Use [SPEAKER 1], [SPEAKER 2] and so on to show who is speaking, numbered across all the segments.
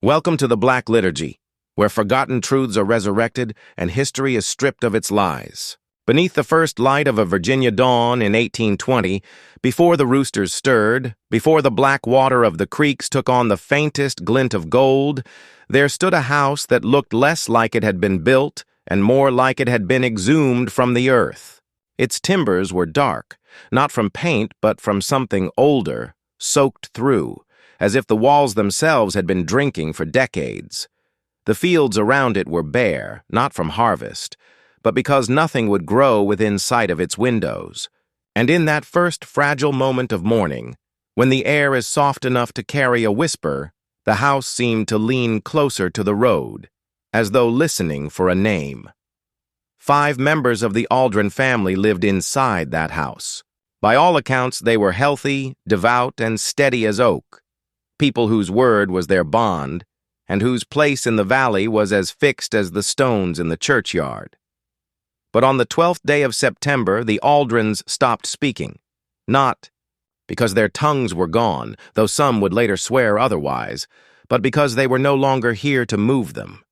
[SPEAKER 1] Welcome to the Black Liturgy, where forgotten truths are resurrected and history is stripped of its lies. Beneath the first light of a Virginia dawn in 1820, before the roosters stirred, before the black water of the creeks took on the faintest glint of gold, there stood a house that looked less like it had been built and more like it had been exhumed from the earth. Its timbers were dark, not from paint but from something older, soaked through, as if the walls themselves had been drinking for decades. The fields around it were bare, not from harvest, but because nothing would grow within sight of its windows. And in that first fragile moment of morning, when the air is soft enough to carry a whisper, the house seemed to lean closer to the road, as though listening for a name. 5 members of the Aldrin family lived inside that house. By all accounts, they were healthy, devout, and steady as oak. People whose word was their bond, and whose place in the valley was as fixed as the stones in the churchyard. But on the 12th day of September, the Aldrins stopped speaking, not because their tongues were gone, though some would later swear otherwise, but because they were no longer here to move them.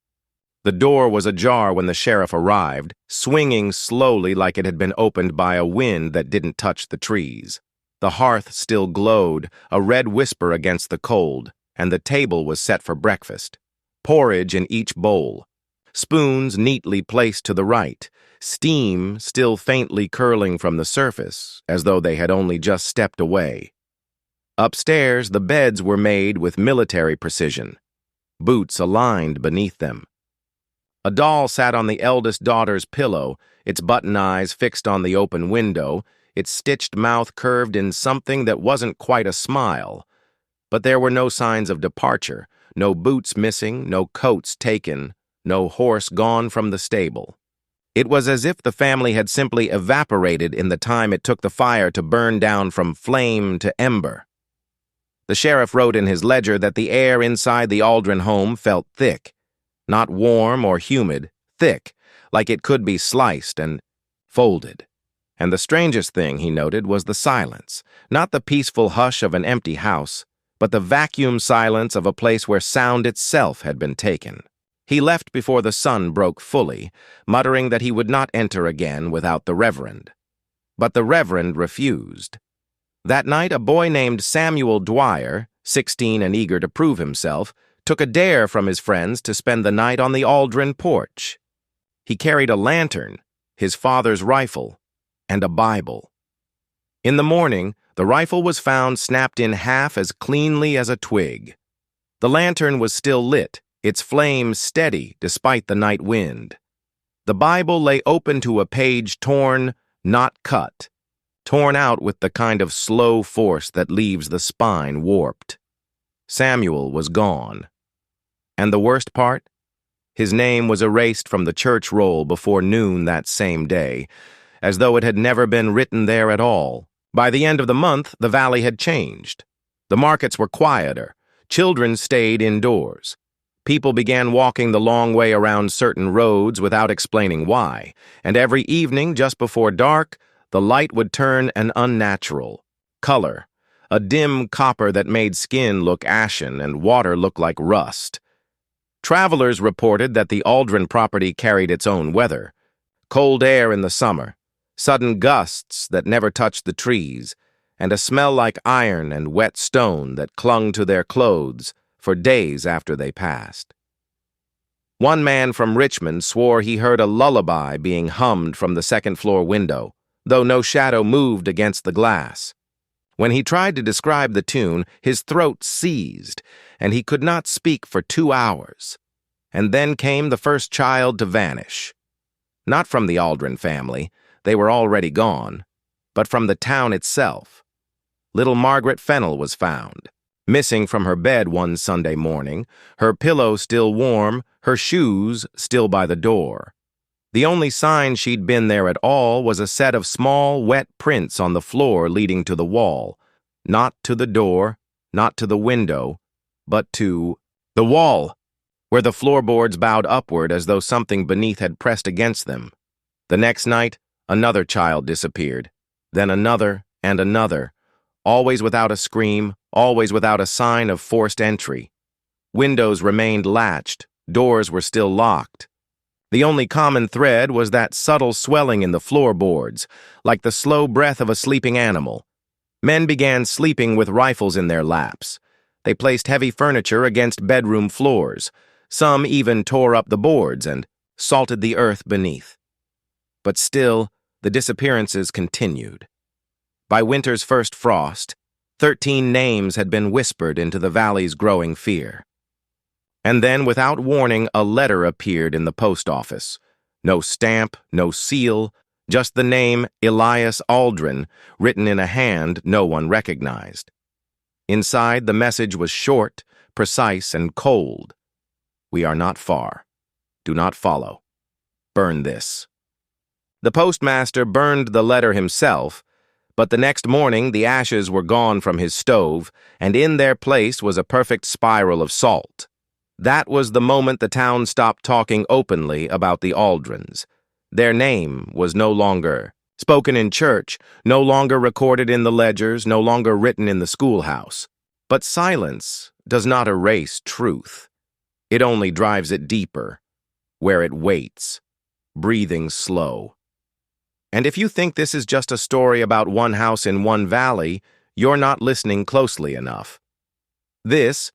[SPEAKER 1] The door was ajar when the sheriff arrived, swinging slowly like it had been opened by a wind that didn't touch the trees. The hearth still glowed, a red whisper against the cold, and the table was set for breakfast. Porridge in each bowl, spoons neatly placed to the right, steam still faintly curling from the surface, as though they had only just stepped away. Upstairs, the beds were made with military precision, boots aligned beneath them. A doll sat on the eldest daughter's pillow, its button eyes fixed on the open window, its stitched mouth curved in something that wasn't quite a smile. But there were no signs of departure, no boots missing, no coats taken, no horse gone from the stable. It was as if the family had simply evaporated in the time it took the fire to burn down from flame to ember. The sheriff wrote in his ledger that the air inside the Aldrin home felt thick, not warm or humid, thick, like it could be sliced and folded. And the strangest thing, he noted, was the silence, not the peaceful hush of an empty house, but the vacuum silence of a place where sound itself had been taken. He left before the sun broke fully, muttering that he would not enter again without the Reverend. But the Reverend refused. That night, a boy named Samuel Dwyer, 16 and eager to prove himself, took a dare from his friends to spend the night on the Aldrin porch. He carried a lantern, his father's rifle, and a Bible. In the morning, the rifle was found snapped in half as cleanly as a twig. The lantern was still lit, its flame steady despite the night wind. The Bible lay open to a page torn, not cut, torn out with the kind of slow force that leaves the spine warped. Samuel was gone. And the worst part? His name was erased from the church roll before noon that same day, as though it had never been written there at all. By the end of the month, the valley had changed. The markets were quieter. Children stayed indoors. People began walking the long way around certain roads without explaining why, and every evening, just before dark, the light would turn an unnatural color, a dim copper that made skin look ashen and water look like rust. Travelers reported that the Aldrin property carried its own weather. Cold air in the summer, sudden gusts that never touched the trees, and a smell like iron and wet stone that clung to their clothes for days after they passed. One man from Richmond swore he heard a lullaby being hummed from the second-floor window, though no shadow moved against the glass. When he tried to describe the tune, his throat seized, and he could not speak for 2 hours. And then came the first child to vanish. Not from the Aldrin family, they were already gone, but from the town itself. Little Margaret Fennell was found, missing from her bed one Sunday morning, her pillow still warm, her shoes still by the door. The only sign she'd been there at all was a set of small, wet prints on the floor leading to the wall, not to the door, not to the window, but to the wall, where the floorboards bowed upward as though something beneath had pressed against them. The next night, another child disappeared, then another and another, always without a scream, always without a sign of forced entry. Windows remained latched, doors were still locked. The only common thread was that subtle swelling in the floorboards, like the slow breath of a sleeping animal. Men began sleeping with rifles in their laps. They placed heavy furniture against bedroom floors. Some even tore up the boards and salted the earth beneath. But still, the disappearances continued. By winter's first frost, 13 names had been whispered into the valley's growing fear. And then, without warning, a letter appeared in the post office. No stamp, no seal, just the name Elias Aldrin, written in a hand no one recognized. Inside, the message was short, precise, and cold. We are not far. Do not follow. Burn this. The postmaster burned the letter himself, but the next morning the ashes were gone from his stove, and in their place was a perfect spiral of salt. That was the moment the town stopped talking openly about the Aldrins. Their name was no longer spoken in church, no longer recorded in the ledgers, no longer written in the schoolhouse. But silence does not erase truth. It only drives it deeper, where it waits, breathing slow. And if you think this is just a story about one house in one valley, you're not listening closely enough. This,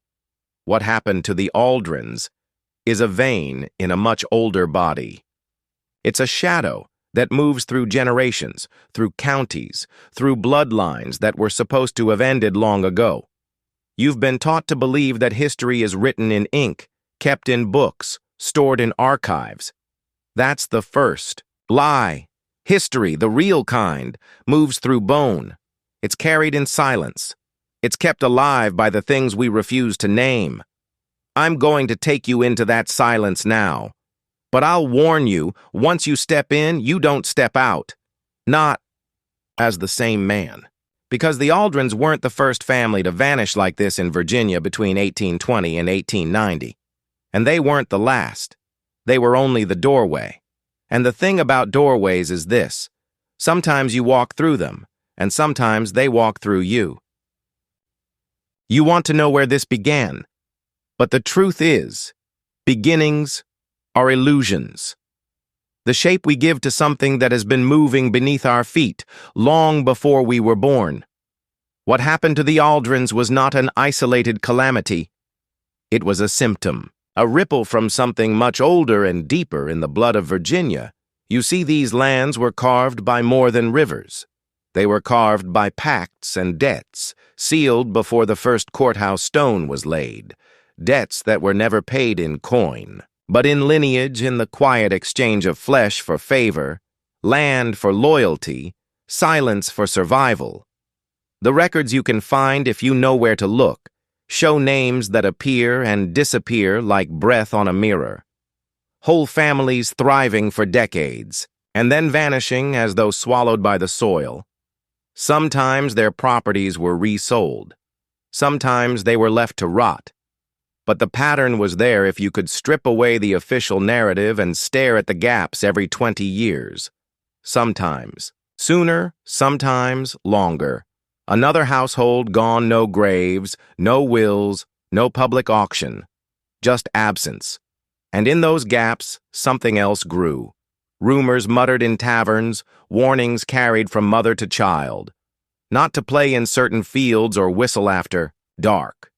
[SPEAKER 1] what happened to the Aldrins, is a vein in a much older body. It's a shadow that moves through generations, through counties, through bloodlines that were supposed to have ended long ago. You've been taught to believe that history is written in ink, kept in books, stored in archives. That's the first lie. History, the real kind, moves through bone. It's carried in silence. It's kept alive by the things we refuse to name. I'm going to take you into that silence now. But I'll warn you, once you step in, you don't step out. Not as the same man. Because the Aldrins weren't the first family to vanish like this in Virginia between 1820 and 1890. And they weren't the last. They were only the doorway. And the thing about doorways is this: sometimes you walk through them, and sometimes they walk through you. You want to know where this began, but the truth is, beginnings are illusions. The shape we give to something that has been moving beneath our feet long before we were born. What happened to the Aldrins was not an isolated calamity. It was a symptom. A ripple from something much older and deeper in the blood of Virginia. You see, these lands were carved by more than rivers. They were carved by pacts and debts, sealed before the first courthouse stone was laid. Debts that were never paid in coin, but in lineage, in the quiet exchange of flesh for favor, land for loyalty, silence for survival. The records you can find, if you know where to look, show names that appear and disappear like breath on a mirror. Whole families thriving for decades, and then vanishing as though swallowed by the soil. Sometimes their properties were resold. Sometimes they were left to rot. But the pattern was there if you could strip away the official narrative and stare at the gaps every 20 years. Sometimes sooner, sometimes longer. Another household gone, no graves, no wills, no public auction, just absence. And in those gaps, something else grew. Rumors muttered in taverns, warnings carried from mother to child. Not to play in certain fields or whistle after dark.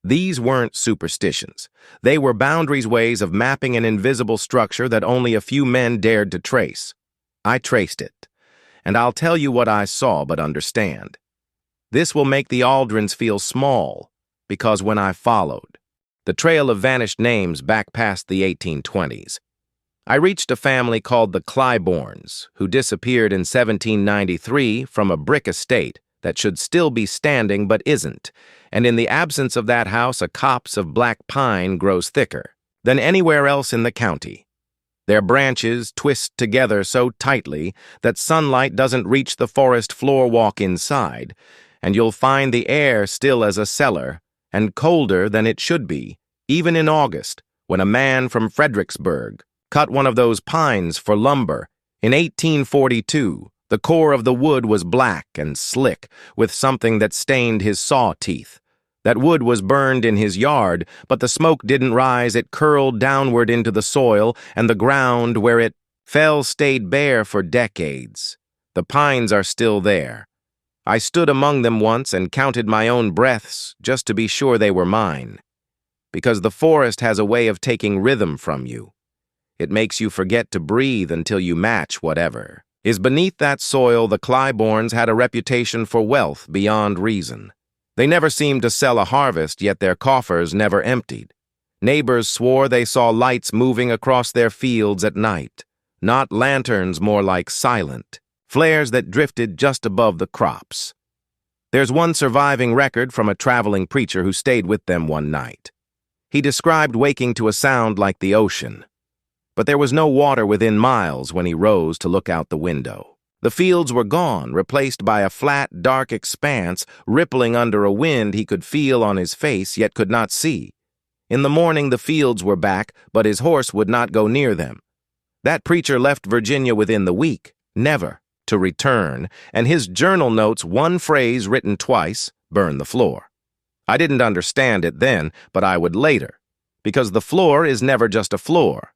[SPEAKER 1] These weren't superstitions. They were boundaries, ways of mapping an invisible structure that only a few men dared to trace. I traced it, and I'll tell you what I saw, but understand. This will make the Aldrins feel small, because when I followed, the trail of vanished names back past the 1820s, I reached a family called the Claibornes, who disappeared in 1793 from a brick estate that should still be standing but isn't, and in the absence of that house a copse of black pine grows thicker than anywhere else in the county. Their branches twist together so tightly that sunlight doesn't reach the forest floor walk inside, and you'll find the air still as a cellar, and colder than it should be, even in August, when a man from Fredericksburg cut one of those pines for lumber. In 1842, the core of the wood was black and slick, with something that stained his saw teeth. That wood was burned in his yard, but the smoke didn't rise. It curled downward into the soil, and the ground where it fell stayed bare for decades. The pines are still there. I stood among them once and counted my own breaths just to be sure they were mine. Because the forest has a way of taking rhythm from you. It makes you forget to breathe until you match whatever is beneath that soil. The Claibornes had a reputation for wealth beyond reason. They never seemed to sell a harvest, yet their coffers never emptied. Neighbors swore they saw lights moving across their fields at night. Not lanterns, more like silent flares that drifted just above the crops. There's one surviving record from a traveling preacher who stayed with them one night. He described waking to a sound like the ocean. But there was no water within miles when he rose to look out the window. The fields were gone, replaced by a flat, dark expanse, rippling under a wind he could feel on his face, yet could not see. In the morning the fields were back, but his horse would not go near them. That preacher left Virginia within the week, never to return, and his journal notes one phrase written twice, "burn the floor." I didn't understand it then, but I would later, because the floor is never just a floor.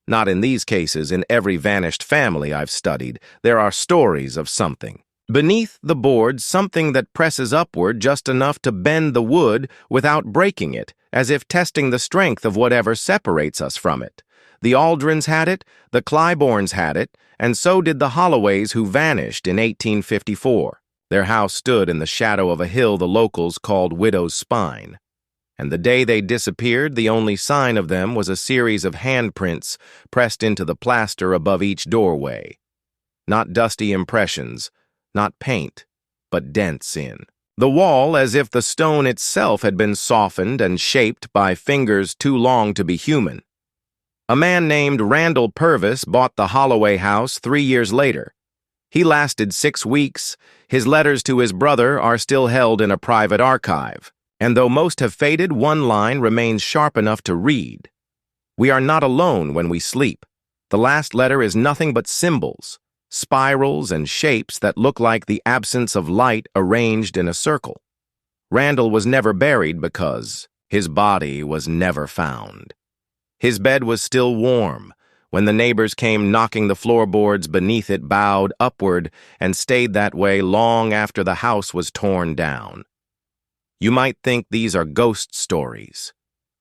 [SPEAKER 1] Not in these cases. In every vanished family I've studied, there are stories of something. Beneath the boards, something that presses upward just enough to bend the wood without breaking it, as if testing the strength of whatever separates us from it. The Aldrins had it, the Claibornes had it, and so did the Holloways, who vanished in 1854. Their house stood in the shadow of a hill the locals called Widow's Spine. And the day they disappeared, the only sign of them was a series of handprints pressed into the plaster above each doorway. Not dusty impressions, not paint, but dents in the wall, as if the stone itself had been softened and shaped by fingers too long to be human. A man named Randall Purvis bought the Holloway house 3 years later. He lasted 6 weeks. His letters to his brother are still held in a private archive. And though most have faded, one line remains sharp enough to read. "We are not alone when we sleep. The last letter is nothing but symbols, spirals and shapes that look like the absence of light arranged in a circle." Randall was never buried because his body was never found. His bed was still warm. When the neighbors came knocking, the floorboards beneath it bowed upward and stayed that way long after the house was torn down. You might think these are ghost stories,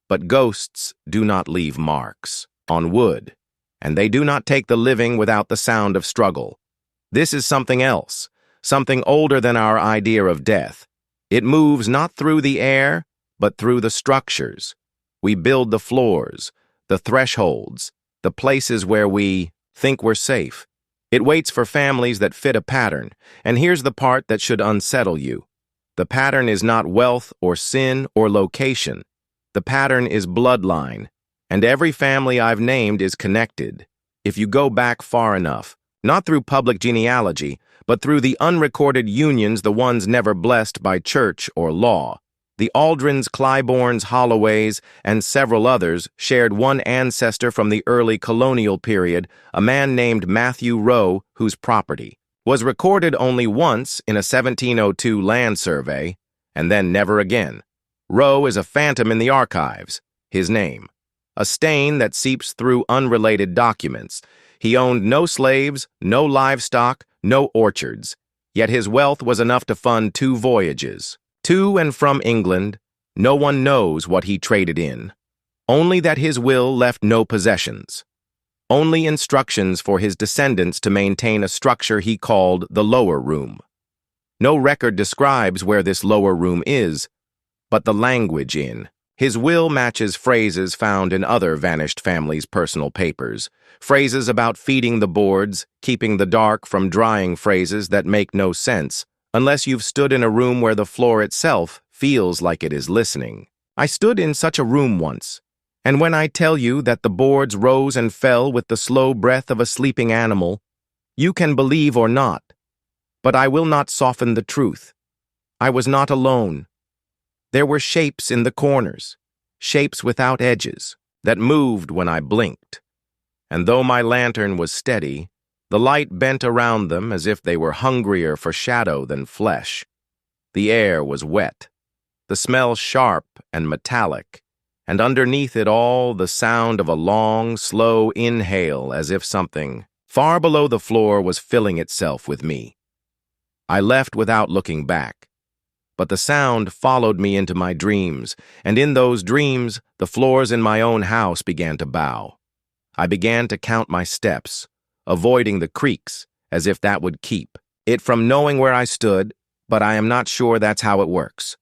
[SPEAKER 1] but ghosts do not leave marks on wood, and they do not take the living without the sound of struggle. This is something else, something older than our idea of death. It moves not through the air, but through the structures. We build the floors, the thresholds, the places where we think we're safe. It waits for families that fit a pattern, and here's the part that should unsettle you. The pattern is not wealth or sin or location. The pattern is bloodline, and every family I've named is connected. If you go back far enough, not through public genealogy, but through the unrecorded unions, the ones never blessed by church or law. The Aldrins, Claibornes, Holloways, and several others shared one ancestor from the early colonial period, a man named Matthew Rowe, whose property was recorded only once in a 1702 land survey, and then never again. Rowe is a phantom in the archives, his name, a stain that seeps through unrelated documents. He owned no slaves, no livestock, no orchards, yet his wealth was enough to fund 2 voyages. To and from England. No one knows what he traded in. Only that his will left no possessions. Only instructions for his descendants to maintain a structure he called the lower room. No record describes where this lower room is, but the language in his will matches phrases found in other vanished families' personal papers. Phrases about feeding the boards, keeping the dark from drying, phrases that make no sense unless you've stood in a room where the floor itself feels like it is listening. I stood in such a room once, and when I tell you that the boards rose and fell with the slow breath of a sleeping animal, you can believe or not, but I will not soften the truth. I was not alone. There were shapes in the corners, shapes without edges, that moved when I blinked. And though my lantern was steady, the light bent around them as if they were hungrier for shadow than flesh. The air was wet. the smell sharp and metallic, and underneath it all the sound of a long, slow inhale as if something far below the floor was filling itself with me. I left without looking back, but the sound followed me into my dreams, and in those dreams the floors in my own house began to bow. I began to count my steps, avoiding the creaks, as if that would keep it from knowing where I stood, but I am not sure that's how it works.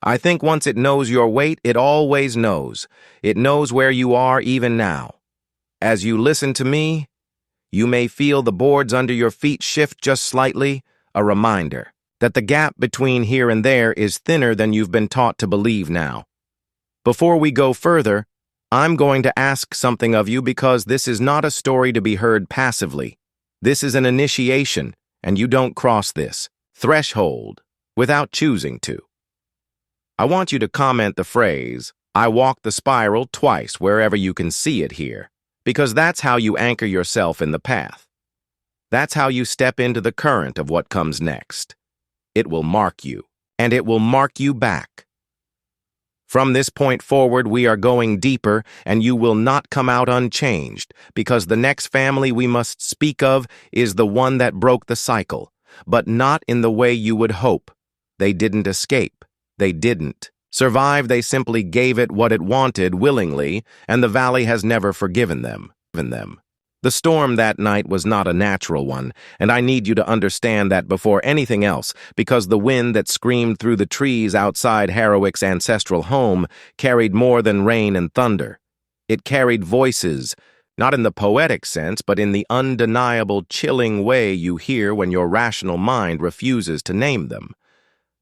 [SPEAKER 1] I think once it knows your weight, it always knows. It knows where you are even now. As you listen to me, you may feel the boards under your feet shift just slightly, a reminder that the gap between here and there is thinner than you've been taught to believe now. Before we go further, I'm going to ask something of you because this is not a story to be heard passively. This is an initiation, and you don't cross this threshold without choosing to. I want you to comment the phrase, "I walk the spiral" twice wherever you can see it here, because that's how you anchor yourself in the path. That's how you step into the current of what comes next. It will mark you, and it will mark you back. From this point forward, we are going deeper, and you will not come out unchanged, because the next family we must speak of is the one that broke the cycle, but not in the way you would hope. They didn't escape. They didn't survive. They simply gave it what it wanted willingly, and the valley has never forgiven them. The storm that night was not a natural one, and I need you to understand that before anything else, because the wind that screamed through the trees outside Heroic's ancestral home carried more than rain and thunder. It carried voices, not in the poetic sense, but in the undeniable, chilling way you hear when your rational mind refuses to name them.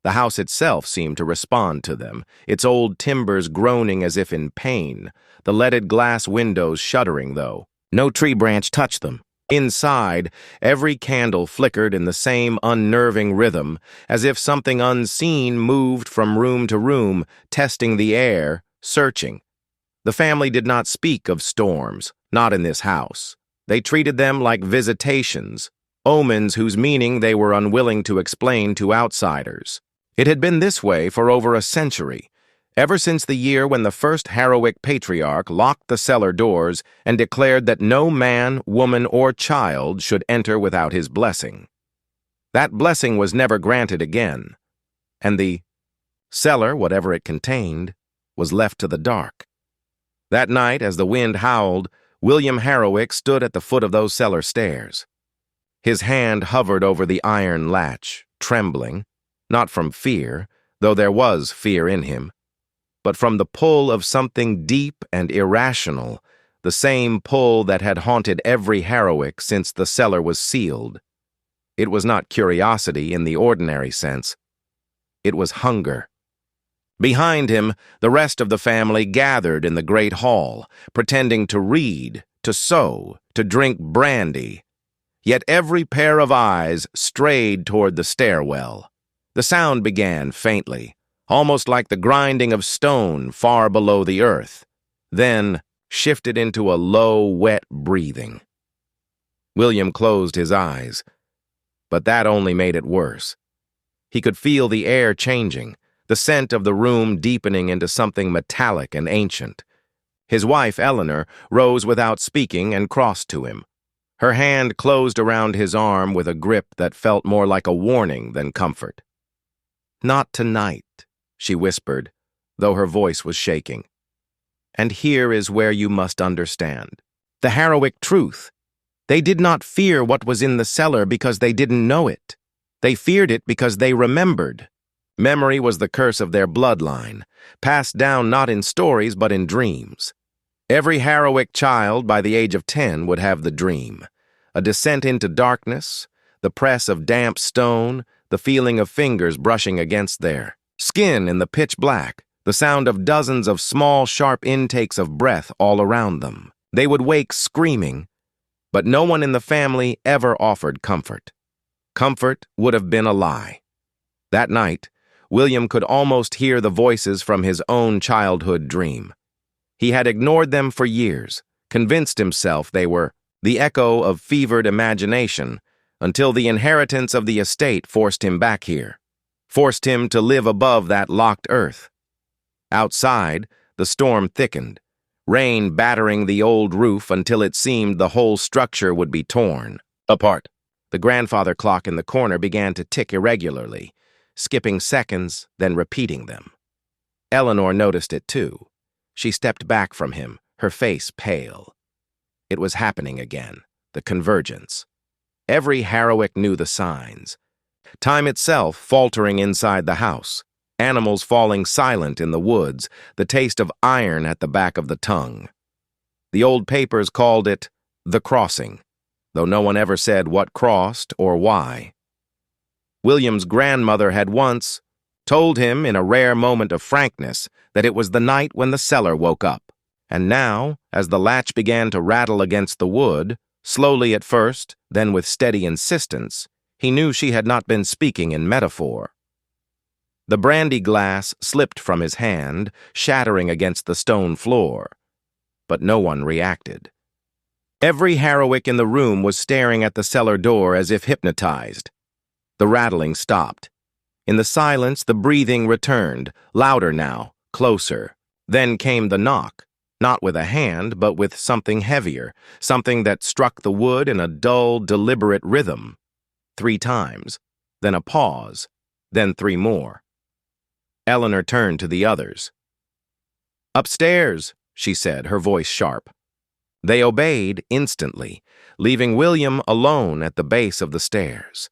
[SPEAKER 1] The house itself seemed to respond to them, its old timbers groaning as if in pain, the leaded glass windows shuddering, though no tree branch touched them. Inside, every candle flickered in the same unnerving rhythm, as if something unseen moved from room to room, testing the air, searching. The family did not speak of storms, not in this house. They treated them like visitations, omens whose meaning they were unwilling to explain to outsiders. It had been this way for over a century, ever since the year when the first Heroic patriarch locked the cellar doors and declared that no man, woman, or child should enter without his blessing. That blessing was never granted again, and the cellar, whatever it contained, was left to the dark. That night, as the wind howled, William Heroic stood at the foot of those cellar stairs. His hand hovered over the iron latch, trembling, not from fear, though there was fear in him, but from the pull of something deep and irrational, the same pull that had haunted every Heroic since the cellar was sealed. It was not curiosity in the ordinary sense. It was hunger. Behind him, the rest of the family gathered in the great hall, pretending to read, to sew, to drink brandy. Yet every pair of eyes strayed toward the stairwell. The sound began faintly, almost like the grinding of stone far below the earth, then shifted into a low, wet breathing. William closed his eyes, but that only made it worse. He could feel the air changing, the scent of the room deepening into something metallic and ancient. His wife, Eleanor, rose without speaking and crossed to him. Her hand closed around his arm with a grip that felt more like a warning than comfort. "Not tonight," she whispered, though her voice was shaking. "And here is where you must understand the Heroic truth. They did not fear what was in the cellar because they didn't know it. They feared it because they remembered. Memory was the curse of their bloodline, passed down not in stories but in dreams. Every Heroic child by the age of 10 would have the dream, a descent into darkness, the press of damp stone, the feeling of fingers brushing against their skin in the pitch black, the sound of dozens of small, sharp intakes of breath all around them. They would wake screaming, but no one in the family ever offered comfort. Comfort would have been a lie. That night, William could almost hear the voices from his own childhood dream. He had ignored them for years, convinced himself they were the echo of fevered imagination, until the inheritance of the estate forced him back here, forced him to live above that locked earth. Outside, the storm thickened, rain battering the old roof until it seemed the whole structure would be torn apart. The grandfather clock in the corner began to tick irregularly, skipping seconds, then repeating them. Eleanor noticed it too. She stepped back from him, her face pale. It was happening again, the convergence. Every Heroic knew the signs. Time itself faltering inside the house, animals falling silent in the woods, the taste of iron at the back of the tongue. The old papers called it the crossing, though no one ever said what crossed or why. William's grandmother had once told him in a rare moment of frankness that it was the night when the cellar woke up. And now, as the latch began to rattle against the wood, slowly at first, then with steady insistence, he knew she had not been speaking in metaphor. The brandy glass slipped from his hand, shattering against the stone floor. But no one reacted. Every Heroic in the room was staring at the cellar door as if hypnotized. The rattling stopped. In the silence, the breathing returned, louder now, closer. Then came the knock, not with a hand, but with something heavier, something that struck the wood in a dull, deliberate rhythm. 3 times, then a pause, then 3 more. Eleanor turned to the others. "Upstairs," she said, her voice sharp. They obeyed instantly, leaving William alone at the base of the stairs.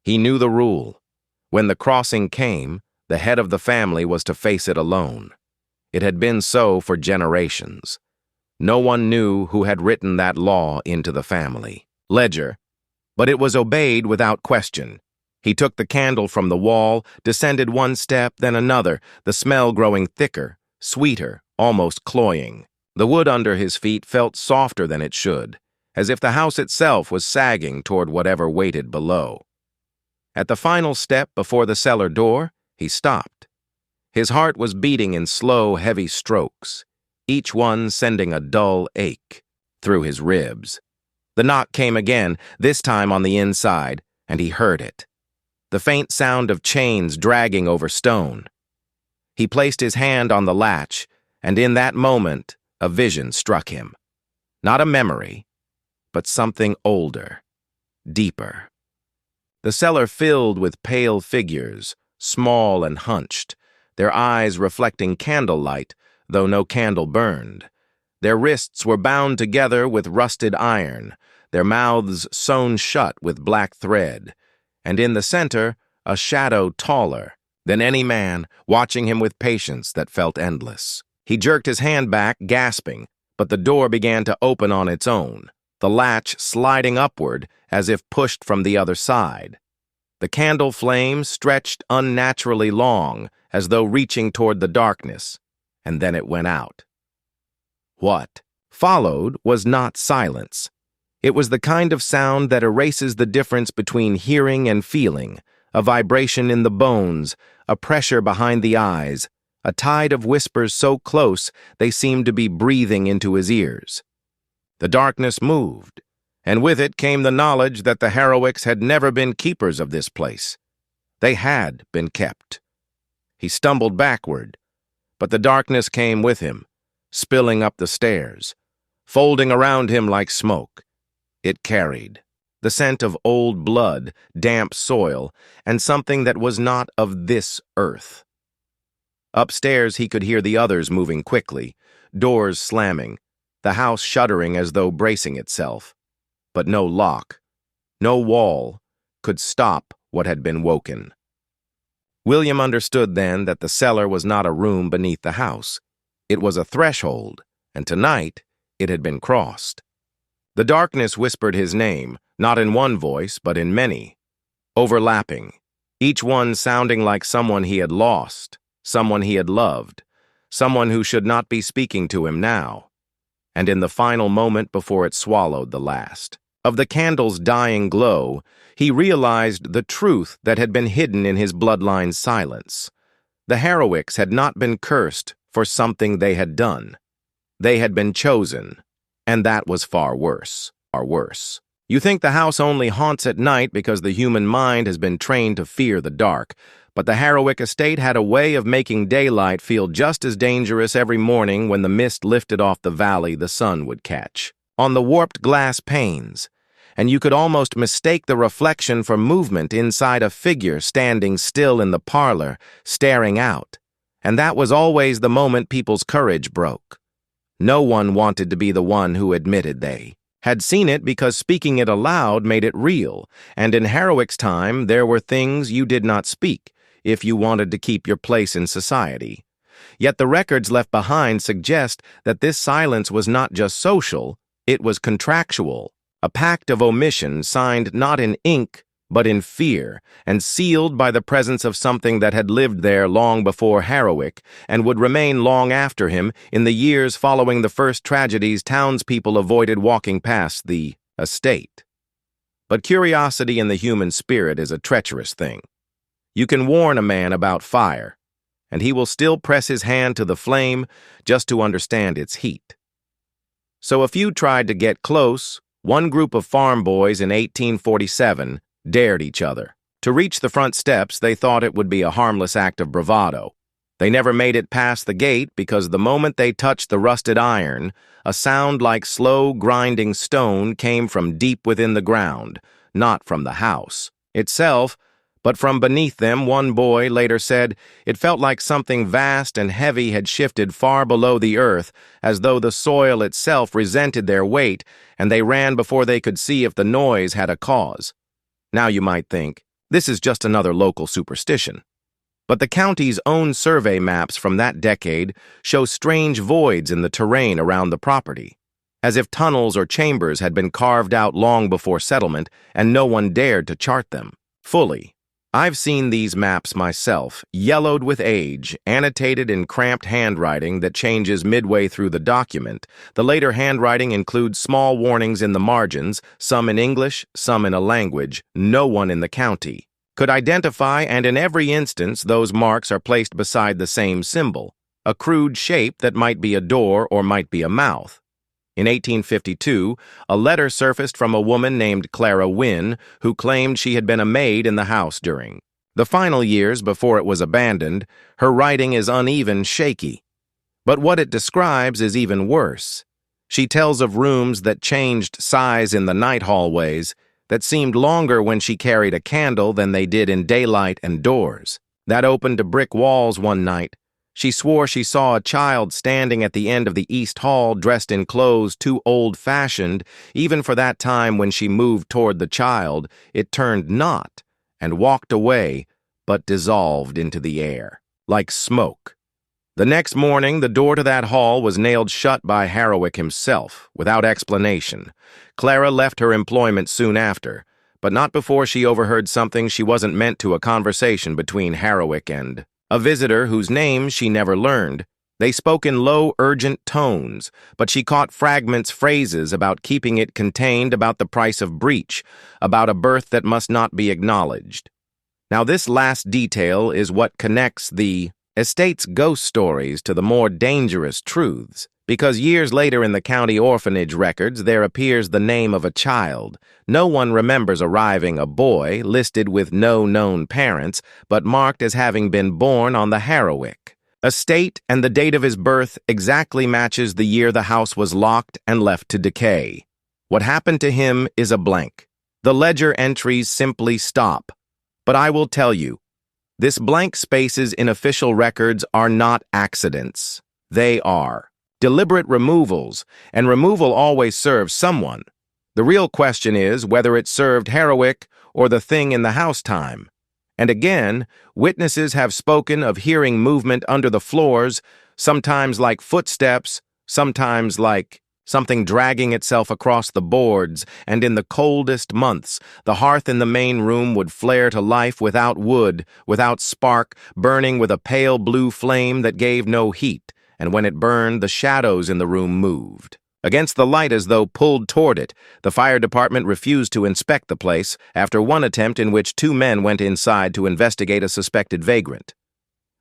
[SPEAKER 1] He knew the rule. When the crossing came, the head of the family was to face it alone. It had been so for generations. No one knew who had written that law into the family ledger, but it was obeyed without question. He took the candle from the wall, descended 1 step, then another, the smell growing thicker, sweeter, almost cloying. The wood under his feet felt softer than it should, as if the house itself was sagging toward whatever waited below. At the final step before the cellar door, he stopped. His heart was beating in slow, heavy strokes, each one sending a dull ache through his ribs. The knock came again, this time on the inside, and he heard it. The faint sound of chains dragging over stone. He placed his hand on the latch, and in that moment, a vision struck him. Not a memory, but something older, deeper. The cellar filled with pale figures, small and hunched, their eyes reflecting candlelight, though no candle burned. Their wrists were bound together with rusted iron, their mouths sewn shut with black thread, and in the center, a shadow taller than any man, watching him with patience that felt endless. He jerked his hand back, gasping, but the door began to open on its own, the latch sliding upward as if pushed from the other side. The candle flame stretched unnaturally long, as though reaching toward the darkness, and then it went out. What followed was not silence. It was the kind of sound that erases the difference between hearing and feeling, a vibration in the bones, a pressure behind the eyes, a tide of whispers so close they seemed to be breathing into his ears. The darkness moved, and with it came the knowledge that the Heroics had never been keepers of this place. They had been kept. He stumbled backward, but the darkness came with him, spilling up the stairs, folding around him like smoke. It carried the scent of old blood, damp soil, and something that was not of this earth. Upstairs he could hear the others moving quickly, doors slamming, the house shuddering as though bracing itself. But no lock, no wall, could stop what had been woken. William understood then that the cellar was not a room beneath the house. It was a threshold, and tonight it had been crossed. The darkness whispered his name, not in one voice, but in many, overlapping, each one sounding like someone he had lost, someone he had loved, someone who should not be speaking to him now. And in the final moment before it swallowed the last of the candle's dying glow, he realized the truth that had been hidden in his bloodline's silence. The Heroics had not been cursed for something they had done. They had been chosen, and that was far worse. You think the house only haunts at night because the human mind has been trained to fear the dark, But the Harrowick estate had a way of making daylight feel just as dangerous every morning when the mist lifted off the valley the sun would catch on the warped glass panes, and you could almost mistake the reflection for movement inside a figure standing still in the parlor, staring out. And that was always the moment people's courage broke. No one wanted to be the one who admitted they had seen it, because speaking it aloud made it real, and in Harrowick's time there were things you did not speak if you wanted to keep your place in society. Yet the records left behind suggest that this silence was not just social, it was contractual, a pact of omission signed not in ink but in fear, and sealed by the presence of something that had lived there long before Harrowick and would remain long after him. In the years following the first tragedies, townspeople avoided walking past the estate. But curiosity in the human spirit is a treacherous thing. You can warn a man about fire, and he will still press his hand to the flame just to understand its heat. So a few tried to get close. One group of farm boys in 1847 dared each other. To reach the front steps, they thought it would be a harmless act of bravado. They never made it past the gate because the moment they touched the rusted iron, a sound like slow grinding stone came from deep within the ground, not from the house itself, but from beneath them. One boy later said it felt like something vast and heavy had shifted far below the earth, as though the soil itself resented their weight, and they ran before they could see if the noise had a cause. Now you might think, this is just another local superstition. But the county's own survey maps from that decade show strange voids in the terrain around the property, as if tunnels or chambers had been carved out long before settlement and no one dared to chart them fully. I've seen these maps myself, yellowed with age, annotated in cramped handwriting that changes midway through the document. The later handwriting includes small warnings in the margins, some in English, some in a language no one in the county could identify, and in every instance those marks are placed beside the same symbol, a crude shape that might be a door or might be a mouth. In 1852, a letter surfaced from a woman named Clara Wynne, who claimed she had been a maid in the house during the final years before it was abandoned. Her writing is uneven, shaky. But what it describes is even worse. She tells of rooms that changed size in the night hallways, that seemed longer when she carried a candle than they did in daylight, and doors that opened to brick walls. One night, she swore she saw a child standing at the end of the East Hall dressed in clothes too old-fashioned even for that time. When she moved toward the child, it turned not and walked away, but dissolved into the air, like smoke. The next morning, the door to that hall was nailed shut by Harrowick himself, without explanation. Clara left her employment soon after, but not before she overheard something she wasn't meant to: a conversation between Harrowick and a visitor whose name she never learned. They spoke in low, urgent tones, but she caught fragments, phrases about keeping it contained, about the price of breach, about a birth that must not be acknowledged. Now, this last detail is what connects the estate's ghost stories to the more dangerous truths, because years later in the county orphanage records there appears the name of a child. No one remembers arriving, a boy listed with no known parents, but marked as having been born on the Harrowick estate, and the date of his birth exactly matches the year the house was locked and left to decay. What happened to him is a blank. The ledger entries simply stop. But I will tell you, this blank spaces in official records are not accidents. They are deliberate removals, and removal always serves someone. The real question is whether it served Harrowick or the thing in the house time. And again, witnesses have spoken of hearing movement under the floors, sometimes like footsteps, sometimes like something dragging itself across the boards, and in the coldest months, the hearth in the main room would flare to life without wood, without spark, burning with a pale blue flame that gave no heat, and when it burned, the shadows in the room moved against the light as though pulled toward it. The fire department refused to inspect the place after one attempt in which 2 men went inside to investigate a suspected vagrant.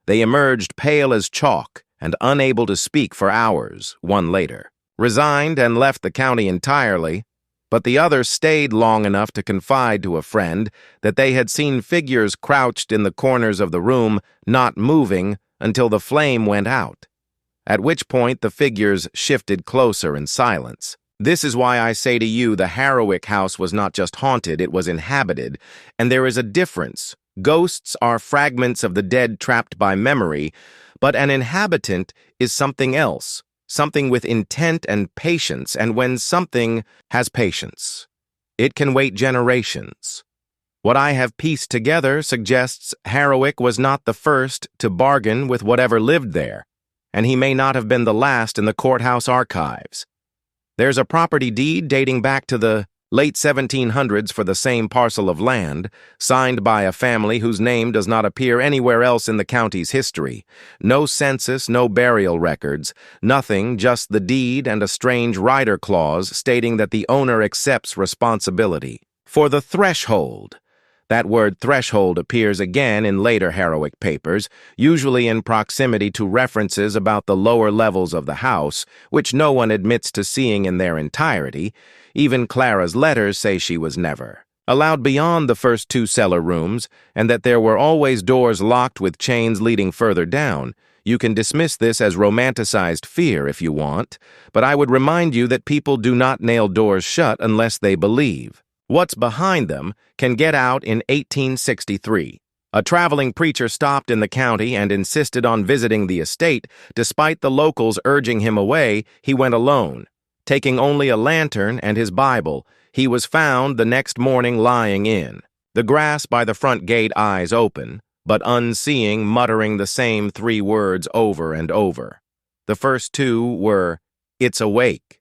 [SPEAKER 1] They emerged pale as chalk and unable to speak for hours. One later resigned and left the county entirely. But the other stayed long enough to confide to a friend that they had seen figures crouched in the corners of the room, not moving until the flame went out, at which point the figures shifted closer in silence. This is why I say to you the Harrowick house was not just haunted, it was inhabited, and there is a difference. Ghosts are fragments of the dead trapped by memory, but an inhabitant is something else, something with intent and patience, and when something has patience, it can wait generations. What I have pieced together suggests Harrowick was not the first to bargain with whatever lived there, and he may not have been the last in the courthouse archives. There's a property deed dating back to the late 1700s for the same parcel of land, signed by a family whose name does not appear anywhere else in the county's history. No census, no burial records, nothing, just the deed and a strange rider clause stating that the owner accepts responsibility for the threshold. That word threshold appears again in later Harrowick papers, usually in proximity to references about the lower levels of the house, which no one admits to seeing in their entirety. Even Clara's letters say she was never allowed beyond the first two cellar rooms, and that there were always doors locked with chains leading further down. You can dismiss this as romanticized fear if you want, but I would remind you that people do not nail doors shut unless they believe what's behind them can get out. In 1863, a traveling preacher stopped in the county and insisted on visiting the estate. Despite the locals urging him away, he went alone. Taking only a lantern and his Bible, he was found the next morning lying in the grass by the front gate, eyes open, but unseeing, muttering the same 3 words over and over. The first 2 were, "It's awake."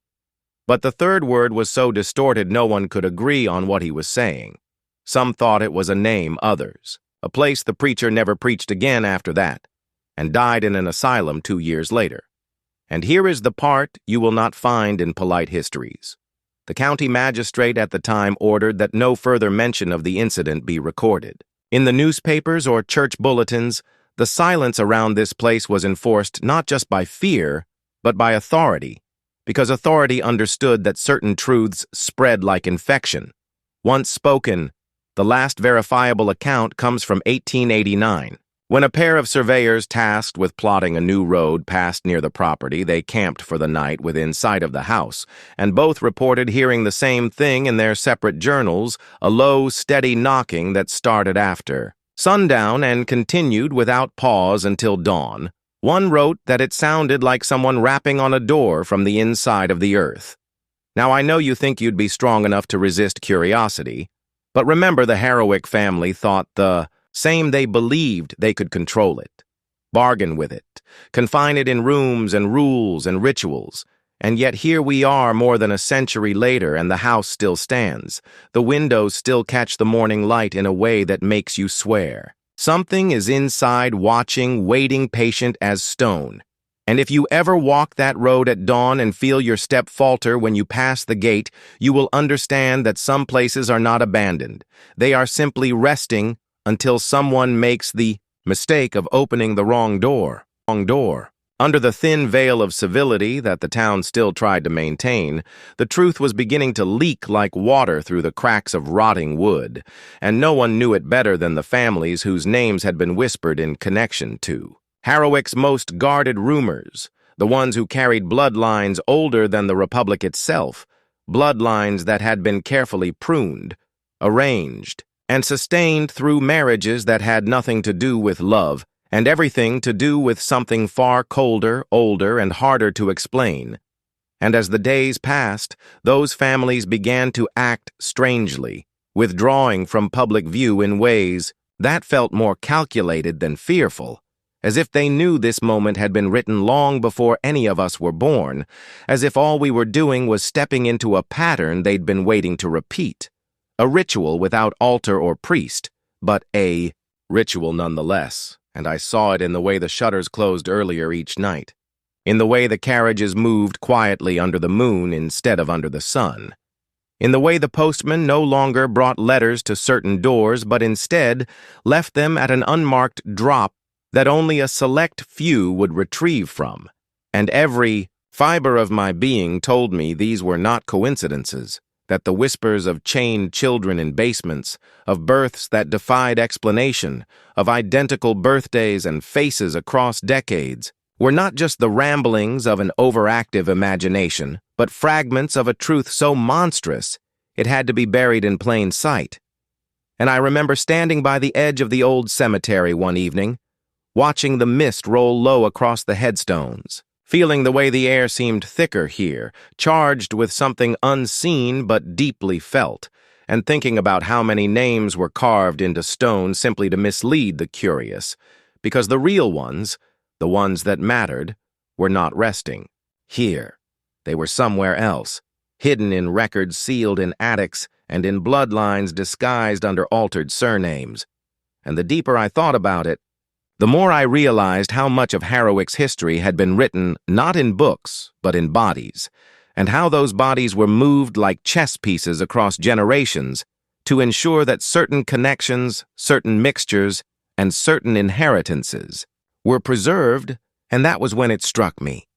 [SPEAKER 1] But the third word was so distorted no one could agree on what he was saying. Some thought it was a name, others a place. The preacher never preached again after that, and died in an asylum 2 years later. And here is the part you will not find in polite histories. The county magistrate at the time ordered that no further mention of the incident be recorded in the newspapers or church bulletins. The silence around this place was enforced not just by fear, but by authority, because authority understood that certain truths spread like infection. Once spoken, the last verifiable account comes from 1889. When a pair of surveyors tasked with plotting a new road passed near the property, they camped for the night within sight of the house, and both reported hearing the same thing in their separate journals, a low, steady knocking that started after sundown and continued without pause until dawn. One wrote that it sounded like someone rapping on a door from the inside of the earth. Now, I know you think you'd be strong enough to resist curiosity, but remember the Harrowick family thought the same. They believed they could control it, bargain with it, confine it in rooms and rules and rituals. And yet here we are more than a century later, and the house still stands. The windows still catch the morning light in a way that makes you swear. Something is inside, watching, waiting, patient as stone. And if you ever walk that road at dawn and feel your step falter when you pass the gate, you will understand that some places are not abandoned. They are simply resting until someone makes the mistake of opening the wrong door. Under the thin veil of civility that the town still tried to maintain, the truth was beginning to leak like water through the cracks of rotting wood, and no one knew it better than the families whose names had been whispered in connection to Harrowick's most guarded rumors, the ones who carried bloodlines older than the Republic itself, bloodlines that had been carefully pruned, arranged, and sustained through marriages that had nothing to do with love, and everything to do with something far colder, older, and harder to explain. And as the days passed, those families began to act strangely, withdrawing from public view in ways that felt more calculated than fearful, as if they knew this moment had been written long before any of us were born, as if all we were doing was stepping into a pattern they'd been waiting to repeat. A ritual without altar or priest, but a ritual nonetheless. And I saw it in the way the shutters closed earlier each night, in the way the carriages moved quietly under the moon instead of under the sun, in the way the postman no longer brought letters to certain doors, but instead left them at an unmarked drop that only a select few would retrieve from. And every fiber of my being told me these were not coincidences, that the whispers of chained children in basements, of births that defied explanation, of identical birthdays and faces across decades, were not just the ramblings of an overactive imagination, but fragments of a truth so monstrous it had to be buried in plain sight. And I remember standing by the edge of the old cemetery one evening, watching the mist roll low across the headstones, feeling the way the air seemed thicker here, charged with something unseen but deeply felt, and thinking about how many names were carved into stone simply to mislead the curious, because the real ones, the ones that mattered, were not resting here. They were somewhere else, hidden in records sealed in attics and in bloodlines disguised under altered surnames. And the deeper I thought about it, the more I realized how much of Harrowwick's history had been written not in books, but in bodies, and how those bodies were moved like chess pieces across generations to ensure that certain connections, certain mixtures, and certain inheritances were preserved, and that was when it struck me.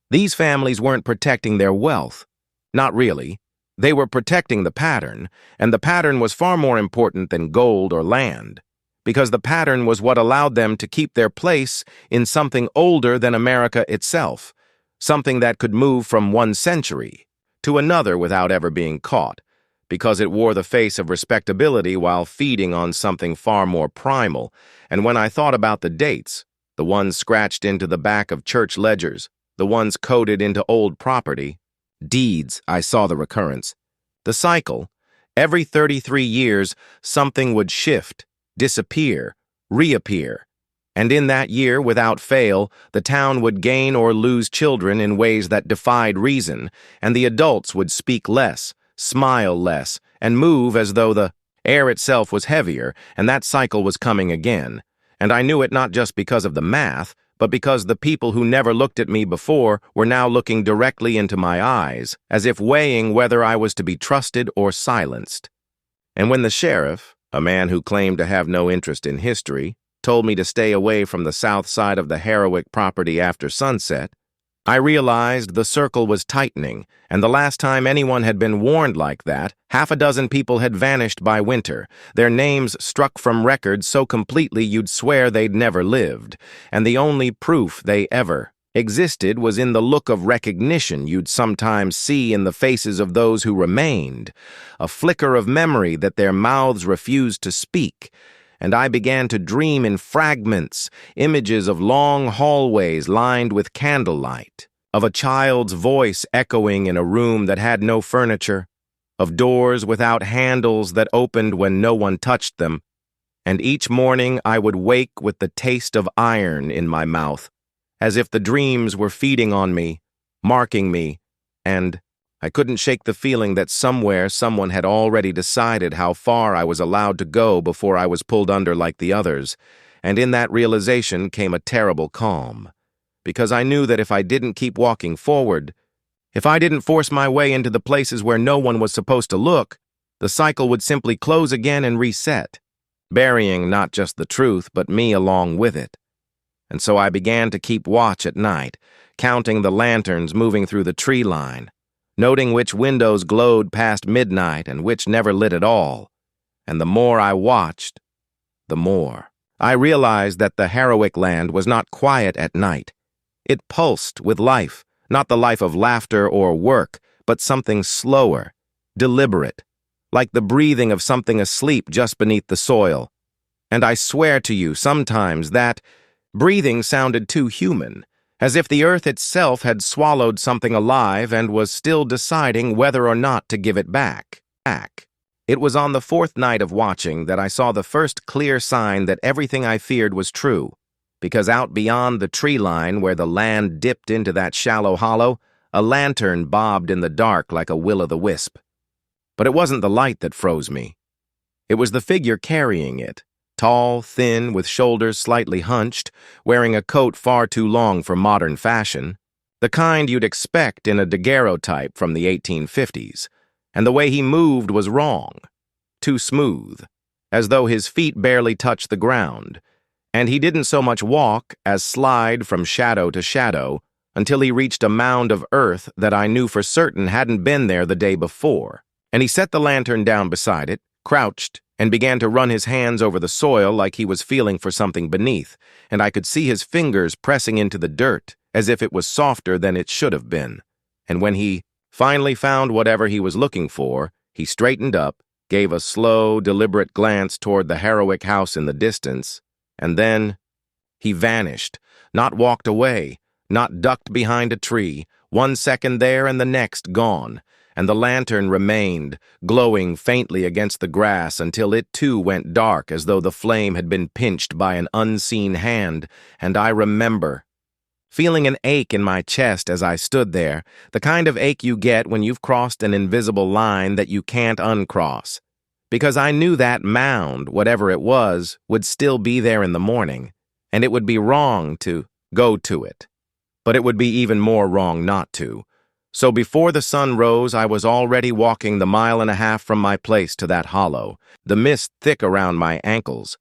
[SPEAKER 1] These families weren't protecting their wealth. Not really. They were protecting the pattern, and the pattern was far more important than gold or land, because the pattern was what allowed them to keep their place in something older than America itself, something that could move from one century to another without ever being caught, because it wore the face of respectability while feeding on something far more primal. And when I thought about the dates, the ones scratched into the back of church ledgers, the ones coded into old property, deeds, I saw the recurrence. The cycle, every 33 years, something would shift, disappear, reappear, and in that year, without fail, the town would gain or lose children in ways that defied reason, and the adults would speak less, smile less, and move as though the air itself was heavier, and that cycle was coming again. And I knew it not just because of the math, but because the people who never looked at me before were now looking directly into my eyes, as if weighing whether I was to be trusted or silenced. And when the sheriff, a man who claimed to have no interest in history, told me to stay away from the south side of the Harrowwick property after sunset, I realized the circle was tightening, and the last time anyone had been warned like that, half a dozen people had vanished by winter, their names struck from records so completely you'd swear they'd never lived, and the only proof they ever existed was in the look of recognition you'd sometimes see in the faces of those who remained, a flicker of memory that their mouths refused to speak. And I began to dream in fragments, images of long hallways lined with candlelight, of a child's voice echoing in a room that had no furniture, of doors without handles that opened when no one touched them, and each morning I would wake with the taste of iron in my mouth, as if the dreams were feeding on me, marking me, and I couldn't shake the feeling that somewhere someone had already decided how far I was allowed to go before I was pulled under like the others, and in that realization came a terrible calm, because I knew that if I didn't keep walking forward, if I didn't force my way into the places where no one was supposed to look, the cycle would simply close again and reset, burying not just the truth, but me along with it. And so I began to keep watch at night, counting the lanterns moving through the tree line, noting which windows glowed past midnight and which never lit at all. And the more I watched, the more I realized that the Harrowwick land was not quiet at night. It pulsed with life, not the life of laughter or work, but something slower, deliberate, like the breathing of something asleep just beneath the soil. And I swear to you, sometimes that breathing sounded too human, as if the earth itself had swallowed something alive and was still deciding whether or not to give it back. It was on the fourth night of watching that I saw the first clear sign that everything I feared was true, because out beyond the tree line where the land dipped into that shallow hollow, a lantern bobbed in the dark like a will-o'-the-wisp. But it wasn't the light that froze me. It was the figure carrying it. Tall, thin, with shoulders slightly hunched, wearing a coat far too long for modern fashion, the kind you'd expect in a daguerreotype from the 1850s, and the way he moved was wrong, too smooth, as though his feet barely touched the ground, and he didn't so much walk as slide from shadow to shadow until he reached a mound of earth that I knew for certain hadn't been there the day before. and he set the lantern down beside it, crouched, and began to run his hands over the soil like he was feeling for something beneath, and I could see his fingers pressing into the dirt as if it was softer than it should have been. And when he finally found whatever he was looking for, he straightened up, gave a slow, deliberate glance toward the Heroic house in the distance, and then he vanished, not walked away, not ducked behind a tree, 1 second there and the next gone, and the lantern remained, glowing faintly against the grass until it too went dark as though the flame had been pinched by an unseen hand. And I remember feeling an ache in my chest as I stood there, the kind of ache you get when you've crossed an invisible line that you can't uncross. Because I knew that mound, whatever it was, would still be there in the morning, and it would be wrong to go to it. But it would be even more wrong not to. So before the sun rose, I was already walking the 1.5 miles from my place to that hollow, the mist thick around my ankles.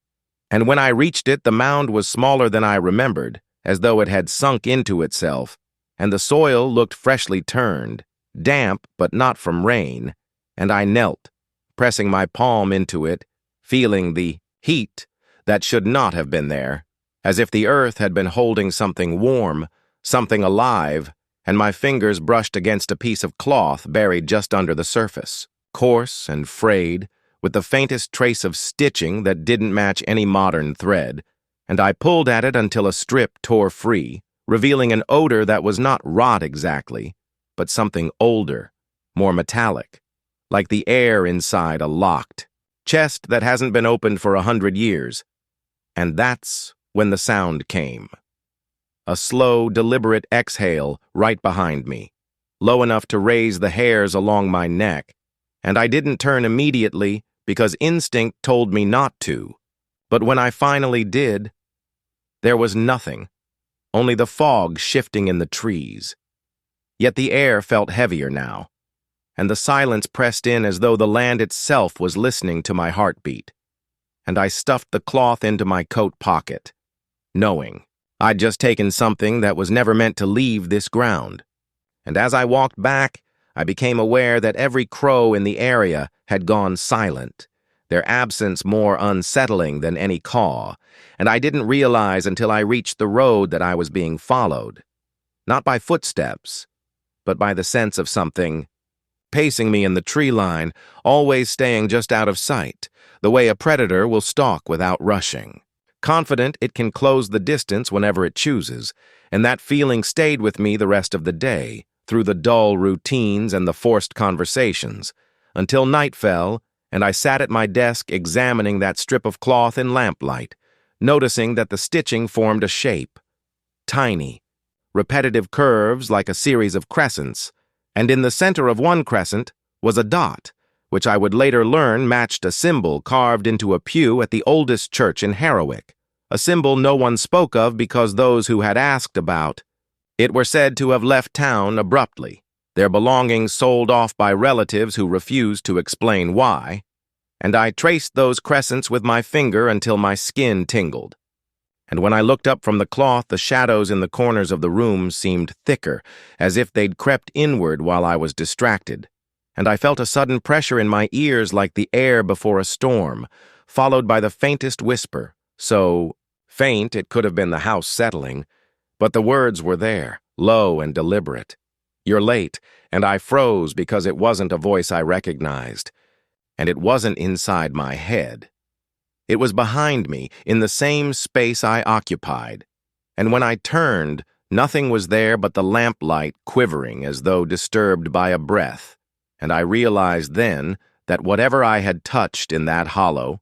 [SPEAKER 1] And when I reached it, the mound was smaller than I remembered, as though it had sunk into itself, and the soil looked freshly turned, damp but not from rain, and I knelt, pressing my palm into it, feeling the heat that should not have been there, as if the earth had been holding something warm, something alive, and my fingers brushed against a piece of cloth buried just under the surface, coarse and frayed, with the faintest trace of stitching that didn't match any modern thread, and I pulled at it until a strip tore free, revealing an odor that was not rot exactly, but something older, more metallic, like the air inside a locked chest that hasn't been opened for 100 years. And that's when the sound came. A slow, deliberate exhale right behind me, low enough to raise the hairs along my neck, and I didn't turn immediately because instinct told me not to. But when I finally did, there was nothing, only the fog shifting in the trees. Yet the air felt heavier now, and the silence pressed in as though the land itself was listening to my heartbeat. And I stuffed the cloth into my coat pocket, knowing I'd just taken something that was never meant to leave this ground. And as I walked back, I became aware that every crow in the area had gone silent, their absence more unsettling than any caw, and I didn't realize until I reached the road that I was being followed, not by footsteps, but by the sense of something pacing me in the tree line, always staying just out of sight, the way a predator will stalk without rushing, confident it can close the distance whenever it chooses, and that feeling stayed with me the rest of the day, through the dull routines and the forced conversations, until night fell, and I sat at my desk examining that strip of cloth in lamplight, noticing that the stitching formed a shape, tiny, repetitive curves like a series of crescents, and in the center of one crescent was a dot, which I would later learn matched a symbol carved into a pew at the oldest church in Heroic, a symbol no one spoke of because those who had asked about it were said to have left town abruptly, their belongings sold off by relatives who refused to explain why, and I traced those crescents with my finger until my skin tingled. And when I looked up from the cloth, the shadows in the corners of the room seemed thicker, as if they'd crept inward while I was distracted, and I felt a sudden pressure in my ears like the air before a storm, followed by the faintest whisper, so faint it could have been the house settling, but the words were there, low and deliberate. "You're late," and I froze because it wasn't a voice I recognized, and it wasn't inside my head. It was behind me, in the same space I occupied, and when I turned, nothing was there but the lamplight quivering as though disturbed by a breath, and I realized then that whatever I had touched in that hollow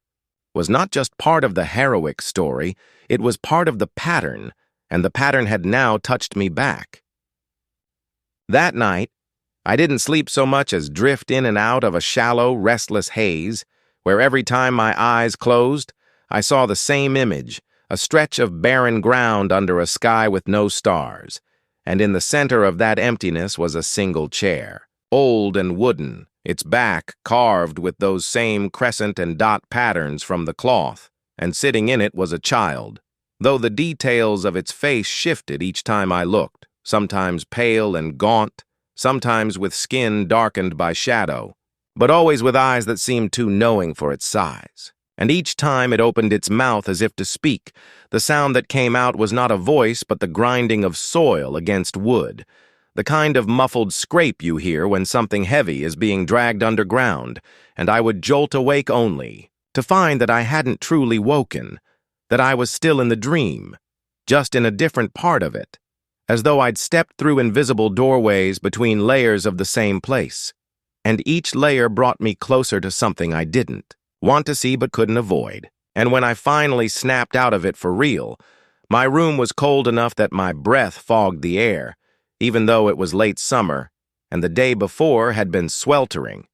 [SPEAKER 1] was not just part of the Heroic story, it was part of the pattern, and the pattern had now touched me back. That night, I didn't sleep so much as drift in and out of a shallow, restless haze, where every time my eyes closed, I saw the same image, a stretch of barren ground under a sky with no stars, and in the center of that emptiness was a single chair, old and wooden, its back carved with those same crescent and dot patterns from the cloth, and sitting in it was a child, though the details of its face shifted each time I looked, sometimes pale and gaunt, sometimes with skin darkened by shadow, but always with eyes that seemed too knowing for its size. And each time it opened its mouth as if to speak, the sound that came out was not a voice but the grinding of soil against wood, the kind of muffled scrape you hear when something heavy is being dragged underground, and I would jolt awake only to find that I hadn't truly woken, that I was still in the dream, just in a different part of it, as though I'd stepped through invisible doorways between layers of the same place, and each layer brought me closer to something I didn't want to see but couldn't avoid. And when I finally snapped out of it for real, my room was cold enough that my breath fogged the air, even though it was late summer, and the day before had been sweltering,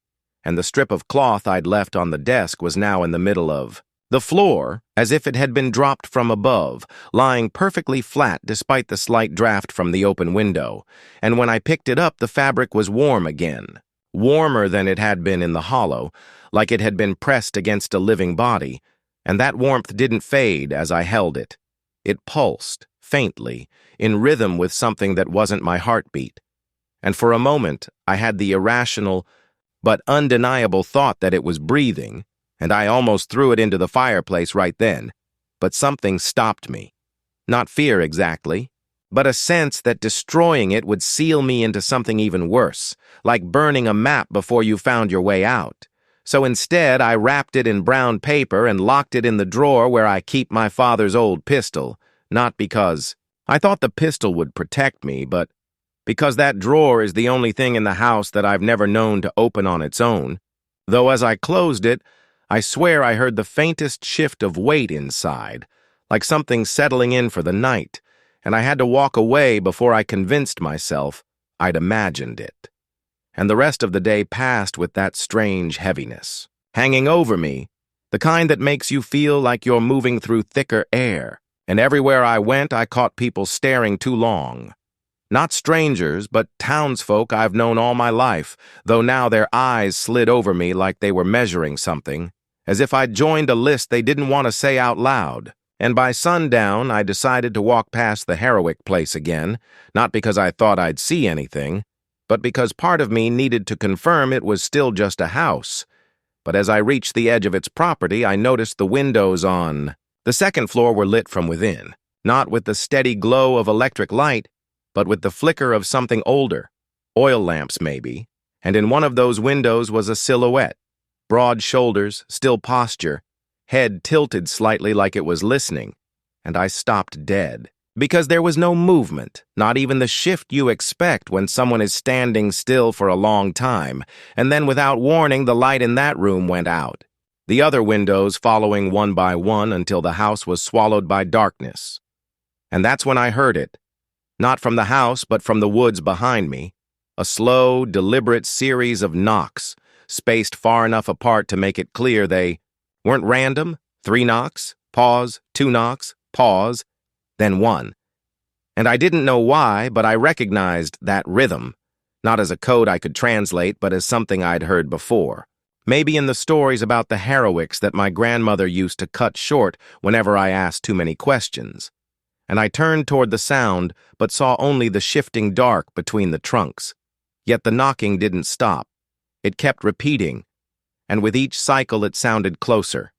[SPEAKER 1] and the strip of cloth I'd left on the desk was now in the middle of the floor, as if it had been dropped from above, lying perfectly flat despite the slight draft from the open window, and when I picked it up the fabric was warm again, warmer than it had been in the hollow, like it had been pressed against a living body, and that warmth didn't fade as I held it. It pulsed, faintly, in rhythm with something that wasn't my heartbeat. And for a moment, I had the irrational but undeniable thought that it was breathing, and I almost threw it into the fireplace right then. But something stopped me. Not fear exactly, but a sense that destroying it would seal me into something even worse, like burning a map before you found your way out. So instead, I wrapped it in brown paper and locked it in the drawer where I keep my father's old pistol, not because I thought the pistol would protect me, but because that drawer is the only thing in the house that I've never known to open on its own. Though as I closed it, I swear I heard the faintest shift of weight inside, like something settling in for the night, and I had to walk away before I convinced myself I'd imagined it. And the rest of the day passed with that strange heaviness, hanging over me, the kind that makes you feel like you're moving through thicker air, and everywhere I went I caught people staring too long. Not strangers, but townsfolk I've known all my life, though now their eyes slid over me like they were measuring something, as if I'd joined a list they didn't want to say out loud. And by sundown, I decided to walk past the Heroic place again, not because I thought I'd see anything, but because part of me needed to confirm it was still just a house. But as I reached the edge of its property, I noticed the windows on the second floor were lit from within, not with the steady glow of electric light, but with the flicker of something older, oil lamps maybe, and in one of those windows was a silhouette, broad shoulders, still posture, head tilted slightly like it was listening, and I stopped dead. Because there was no movement, not even the shift you expect when someone is standing still for a long time, and then without warning the light in that room went out, the other windows following one by one until the house was swallowed by darkness. And that's when I heard it, not from the house but from the woods behind me, a slow, deliberate series of knocks, spaced far enough apart to make it clear they weren't random. 3 knocks, pause, 2 knocks, pause, then 1. And I didn't know why, but I recognized that rhythm, not as a code I could translate, but as something I'd heard before. Maybe in the stories about the Herowicks that my grandmother used to cut short whenever I asked too many questions. And I turned toward the sound, but saw only the shifting dark between the trunks. Yet the knocking didn't stop. It kept repeating, and with each cycle it sounded closer,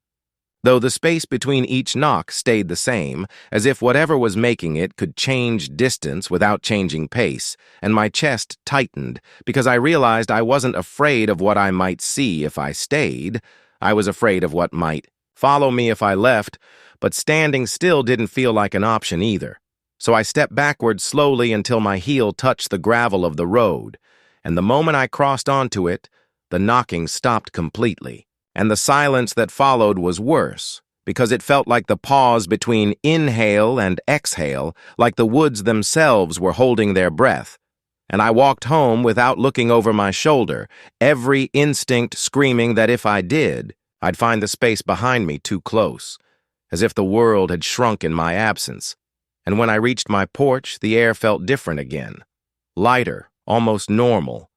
[SPEAKER 1] though the space between each knock stayed the same, as if whatever was making it could change distance without changing pace, and my chest tightened because I realized I wasn't afraid of what I might see if I stayed. I was afraid of what might follow me if I left, but standing still didn't feel like an option either. So I stepped backward slowly until my heel touched the gravel of the road, and the moment I crossed onto it, the knocking stopped completely. And the silence that followed was worse, because it felt like the pause between inhale and exhale, like the woods themselves were holding their breath. And I walked home without looking over my shoulder, every instinct screaming that if I did, I'd find the space behind me too close, as if the world had shrunk in my absence. And when I reached my porch, the air felt different again, lighter, almost normal,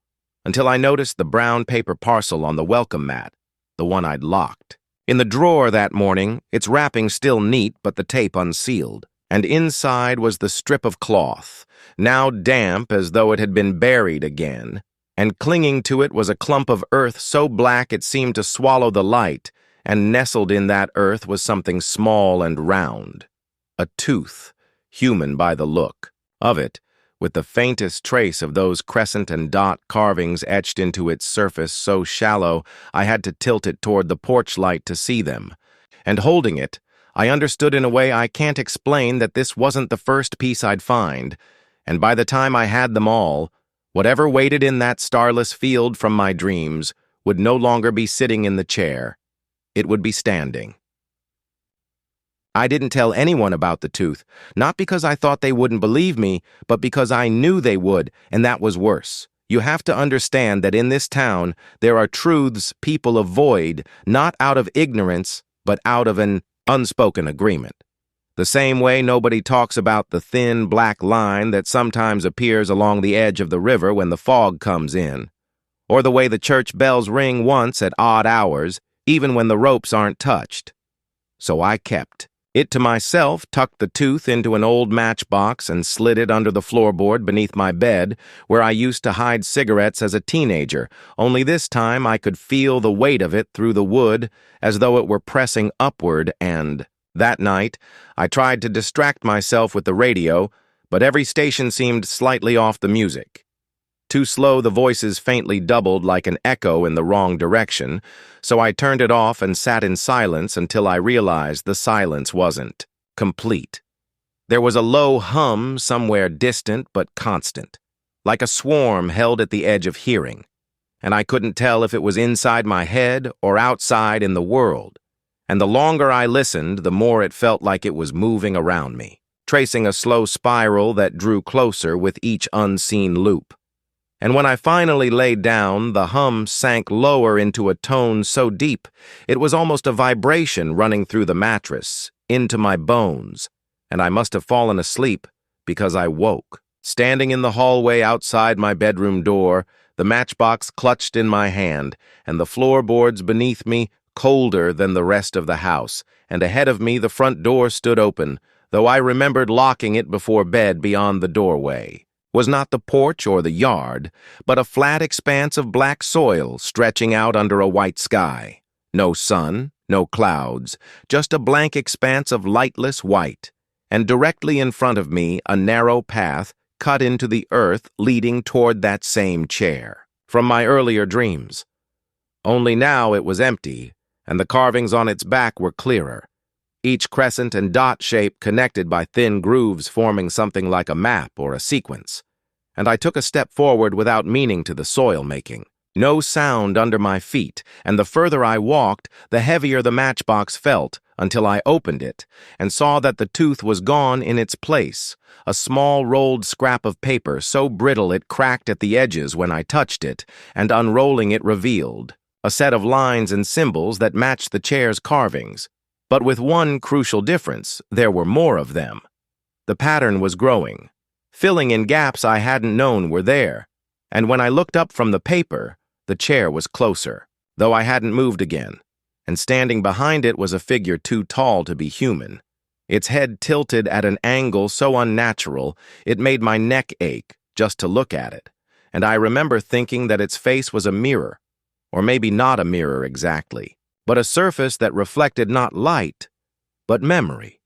[SPEAKER 1] until I noticed the brown paper parcel on the welcome mat, the one I'd locked. In the drawer that morning, its wrapping still neat but the tape unsealed, and inside was the strip of cloth, now damp as though it had been buried again, and clinging to it was a clump of earth so black it seemed to swallow the light, and nestled in that earth was something small and round. A tooth, human by the look of it, with the faintest trace of those crescent and dot carvings etched into its surface so shallow I had to tilt it toward the porch light to see them. And holding it, I understood in a way I can't explain that this wasn't the first piece I'd find, and by the time I had them all, whatever waited in that starless field from my dreams would no longer be sitting in the chair. It would be standing. I didn't tell anyone about the tooth, not because I thought they wouldn't believe me, but because I knew they would, and that was worse. You have to understand that in this town, there are truths people avoid, not out of ignorance, but out of an unspoken agreement. The same way nobody talks about the thin black line that sometimes appears along the edge of the river when the fog comes in, or the way the church bells ring once at odd hours, even when the ropes aren't touched. So I kept it to myself, tucked the tooth into an old matchbox and slid it under the floorboard beneath my bed, where I used to hide cigarettes as a teenager, only this time I could feel the weight of it through the wood as though it were pressing upward, and that night I tried to distract myself with the radio, but every station seemed slightly off the music. Too slow, the voices faintly doubled like an echo in the wrong direction, so I turned it off and sat in silence until I realized the silence wasn't complete. There was a low hum somewhere distant but constant, like a swarm held at the edge of hearing, and I couldn't tell if it was inside my head or outside in the world, and the longer I listened, the more it felt like it was moving around me, tracing a slow spiral that drew closer with each unseen loop. And when I finally laid down, the hum sank lower into a tone so deep it was almost a vibration running through the mattress, into my bones, and I must have fallen asleep because I woke. Standing in the hallway outside my bedroom door, the matchbox clutched in my hand, and the floorboards beneath me colder than the rest of the house, and ahead of me the front door stood open, though I remembered locking it before bed beyond the doorway. Was not the porch or the yard, but a flat expanse of black soil stretching out under a white sky. No sun, no clouds, just a blank expanse of lightless white, and directly in front of me a narrow path cut into the earth leading toward that same chair, from my earlier dreams. Only now it was empty, and the carvings on its back were clearer, each crescent and dot shape connected by thin grooves forming something like a map or a sequence. And I took a step forward without meaning to the soil-making. No sound under my feet, and the further I walked, the heavier the matchbox felt, until I opened it, and saw that the tooth was gone in its place, a small rolled scrap of paper so brittle it cracked at the edges when I touched it, and unrolling it revealed a set of lines and symbols that matched the chair's carvings. But with one crucial difference, there were more of them. The pattern was growing, filling in gaps I hadn't known were there, and when I looked up from the paper, the chair was closer, though I hadn't moved again, and standing behind it was a figure too tall to be human. Its head tilted at an angle so unnatural, it made my neck ache just to look at it, and I remember thinking that its face was a mirror, or maybe not a mirror exactly, but a surface that reflected not light, but memory.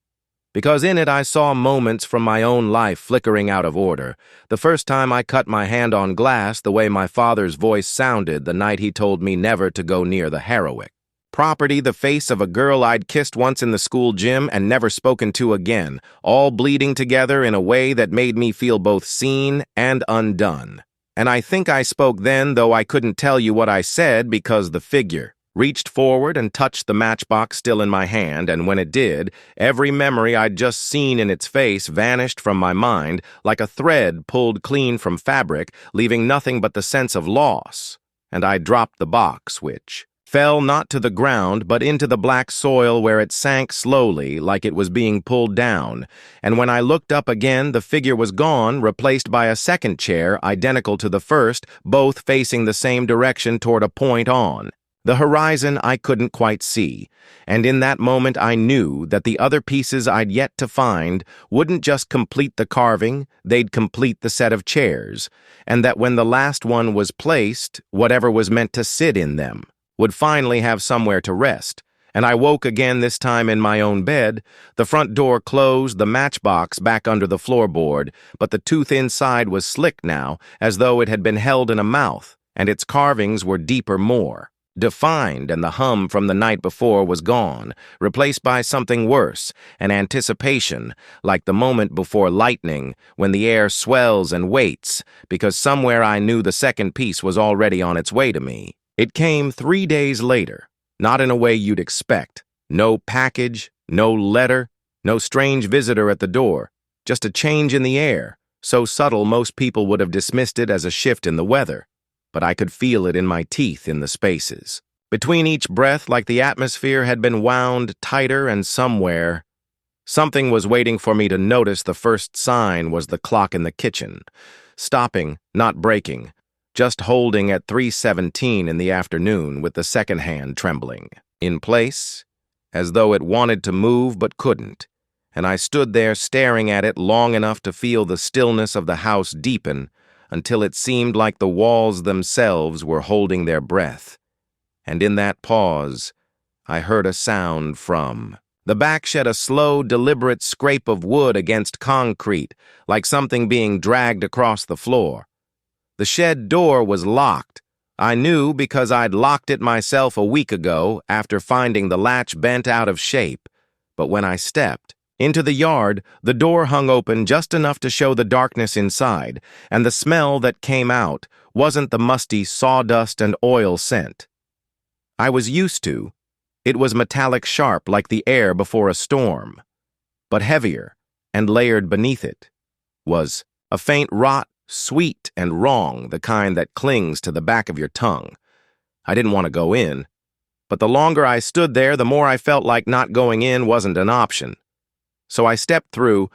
[SPEAKER 1] Because in it I saw moments from my own life flickering out of order. The first time I cut my hand on glass the way my father's voice sounded the night he told me never to go near the heroic. Property, the face of a girl I'd kissed once in the school gym and never spoken to again, all bleeding together in a way that made me feel both seen and undone. And I think I spoke then, though I couldn't tell you what I said because the figure reached forward and touched the matchbox still in my hand, and when it did, every memory I'd just seen in its face vanished from my mind like a thread pulled clean from fabric, leaving nothing but the sense of loss. And I dropped the box, which fell not to the ground but into the black soil where it sank slowly like it was being pulled down, and when I looked up again the figure was gone, replaced by a second chair identical to the first, both facing the same direction toward a point on. The horizon I couldn't quite see, and in that moment I knew that the other pieces I'd yet to find wouldn't just complete the carving, they'd complete the set of chairs, and that when the last one was placed, whatever was meant to sit in them would finally have somewhere to rest. And I woke again, this time in my own bed, the front door closed, the matchbox back under the floorboard, but the tooth inside was slick now, as though it had been held in a mouth, and its carvings were deeper more. Defined, and the hum from the night before was gone, replaced by something worse, an anticipation, like the moment before lightning, when the air swells and waits, because somewhere I knew the second piece was already on its way to me. It came 3 days later, not in a way you'd expect. No package, no letter, no strange visitor at the door, just a change in the air, so subtle most people would have dismissed it as a shift in the weather. But I could feel it in my teeth in the spaces. Between each breath, like the atmosphere had been wound tighter, and somewhere, something was waiting for me to notice. The first sign was the clock in the kitchen, stopping, not breaking, just holding at 3:17 in the afternoon with the second hand trembling. In place, as though it wanted to move but couldn't, and I stood there staring at it long enough to feel the stillness of the house deepen, until it seemed like the walls themselves were holding their breath. And in that pause, I heard a sound from the back, shed a slow, deliberate scrape of wood against concrete, like something being dragged across the floor. The shed door was locked. I knew because I'd locked it myself a week ago after finding the latch bent out of shape. But when I stepped into the yard, the door hung open just enough to show the darkness inside, and the smell that came out wasn't the musty sawdust and oil scent I was used to. It was metallic sharp like the air before a storm, but heavier and layered beneath it was a faint rot, sweet and wrong, the kind that clings to the back of your tongue. I didn't want to go in, but the longer I stood there, the more I felt like not going in wasn't an option. So I stepped through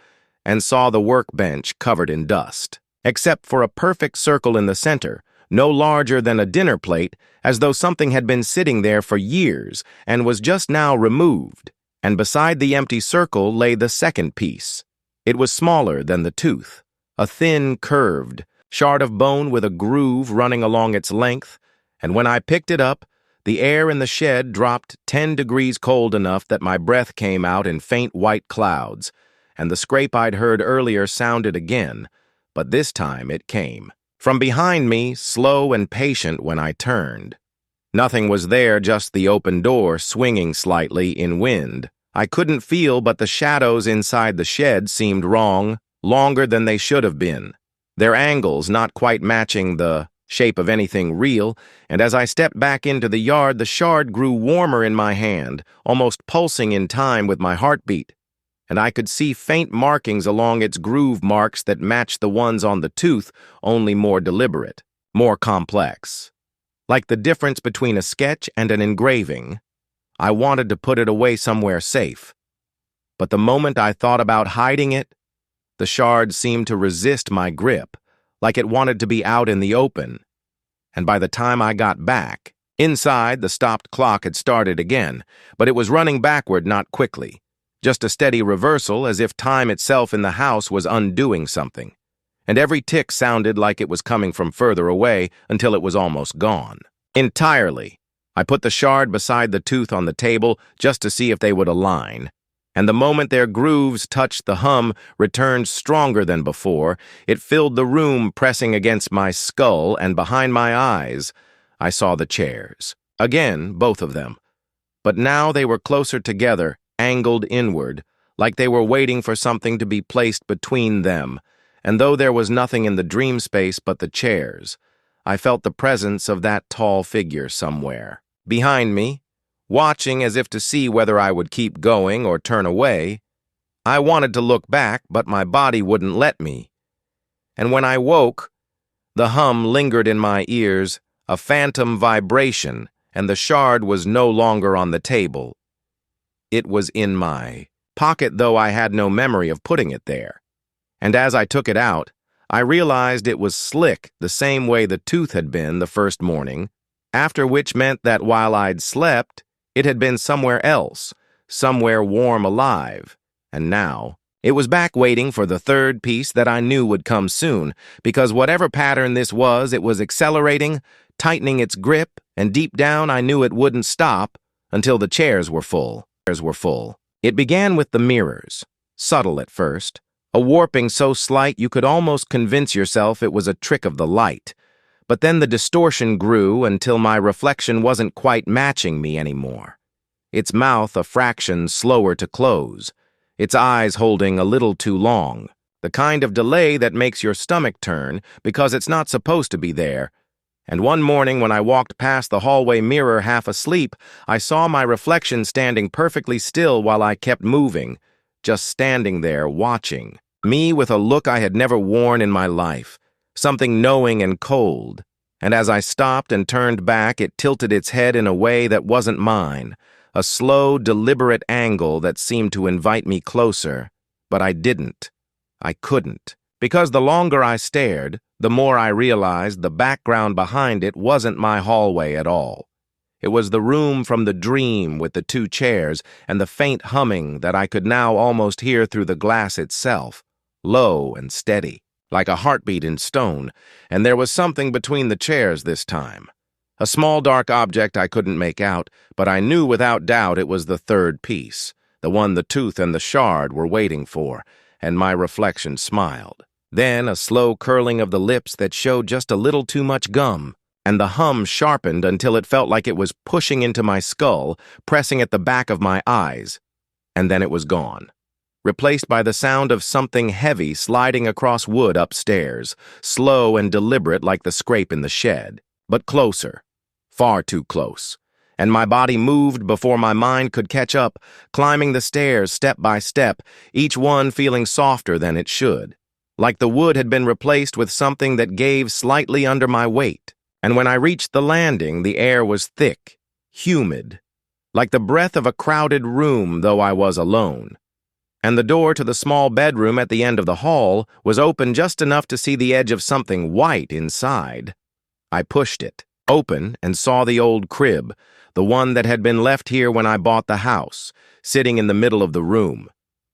[SPEAKER 1] and saw the workbench covered in dust, except for a perfect circle in the center, no larger than a dinner plate, as though something had been sitting there for years and was just now removed. And beside the empty circle lay the second piece. It was smaller than the tooth, a thin, curved shard of bone with a groove running along its length, and when I picked it up, the air in the shed dropped 10 degrees cold enough that my breath came out in faint white clouds, and the scrape I'd heard earlier sounded again, but this time it came from behind me, slow and patient when I turned. Nothing was there, just the open door swinging slightly in wind. I couldn't feel, but the shadows inside the shed seemed wrong, longer than they should have been, their angles not quite matching the shape of anything real, and as I stepped back into the yard, the shard grew warmer in my hand, almost pulsing in time with my heartbeat, and I could see faint markings along its groove marks that matched the ones on the tooth, only more deliberate, more complex. Like the difference between a sketch and an engraving, I wanted to put it away somewhere safe. But the moment I thought about hiding it, the shard seemed to resist my grip, like it wanted to be out in the open. And by the time I got back, inside, the stopped clock had started again, but it was running backward, not quickly. Just a steady reversal, as if time itself in the house was undoing something. And every tick sounded like it was coming from further away until it was almost gone. Entirely. I put the shard beside the tooth on the table just to see if they would align. And the moment their grooves touched, the hum returned stronger than before. It filled the room, pressing against my skull, and behind my eyes, I saw the chairs. Again, both of them. But now they were closer together, angled inward, like they were waiting for something to be placed between them. And though there was nothing in the dream space but the chairs, I felt the presence of that tall figure somewhere. Behind me, watching as if to see whether I would keep going or turn away. I wanted to look back, but my body wouldn't let me. And when I woke, the hum lingered in my ears, a phantom vibration, and the shard was no longer on the table. It was in my pocket, though I had no memory of putting it there. And as I took it out, I realized it was slick, the same way the tooth had been the first morning, after which meant that while I'd slept, it had been somewhere else, somewhere warm alive, and now it was back waiting for the third piece that I knew would come soon, because whatever pattern this was, it was accelerating, tightening its grip, and deep down I knew it wouldn't stop until the chairs were full. It began with the mirrors, subtle at first, a warping so slight you could almost convince yourself it was a trick of the light. But then the distortion grew until my reflection wasn't quite matching me anymore. Its mouth a fraction slower to close, its eyes holding a little too long, the kind of delay that makes your stomach turn because it's not supposed to be there. And one morning when I walked past the hallway mirror half asleep, I saw my reflection standing perfectly still while I kept moving, just standing there watching, me with a look I had never worn in my life, something knowing and cold. And as I stopped and turned back, it tilted its head in a way that wasn't mine, a slow, deliberate angle that seemed to invite me closer. But I didn't. I couldn't. Because the longer I stared, the more I realized the background behind it wasn't my hallway at all. It was the room from the dream with the two chairs and the faint humming that I could now almost hear through the glass itself, low and steady, like a heartbeat in stone, and there was something between the chairs this time. A small dark object I couldn't make out, but I knew without doubt it was the third piece, the one the tooth and the shard were waiting for, and my reflection smiled. Then a slow curling of the lips that showed just a little too much gum, and the hum sharpened until it felt like it was pushing into my skull, pressing at the back of my eyes, and then it was gone, replaced by the sound of something heavy sliding across wood upstairs, slow and deliberate like the scrape in the shed, but closer, far too close, and my body moved before my mind could catch up, climbing the stairs step by step, each one feeling softer than it should, like the wood had been replaced with something that gave slightly under my weight. And when I reached the landing, the air was thick, humid, like the breath of a crowded room, though I was alone. And the door to the small bedroom at the end of the hall was open just enough to see the edge of something white inside. I pushed it open and saw the old crib, the one that had been left here when I bought the house, sitting in the middle of the room.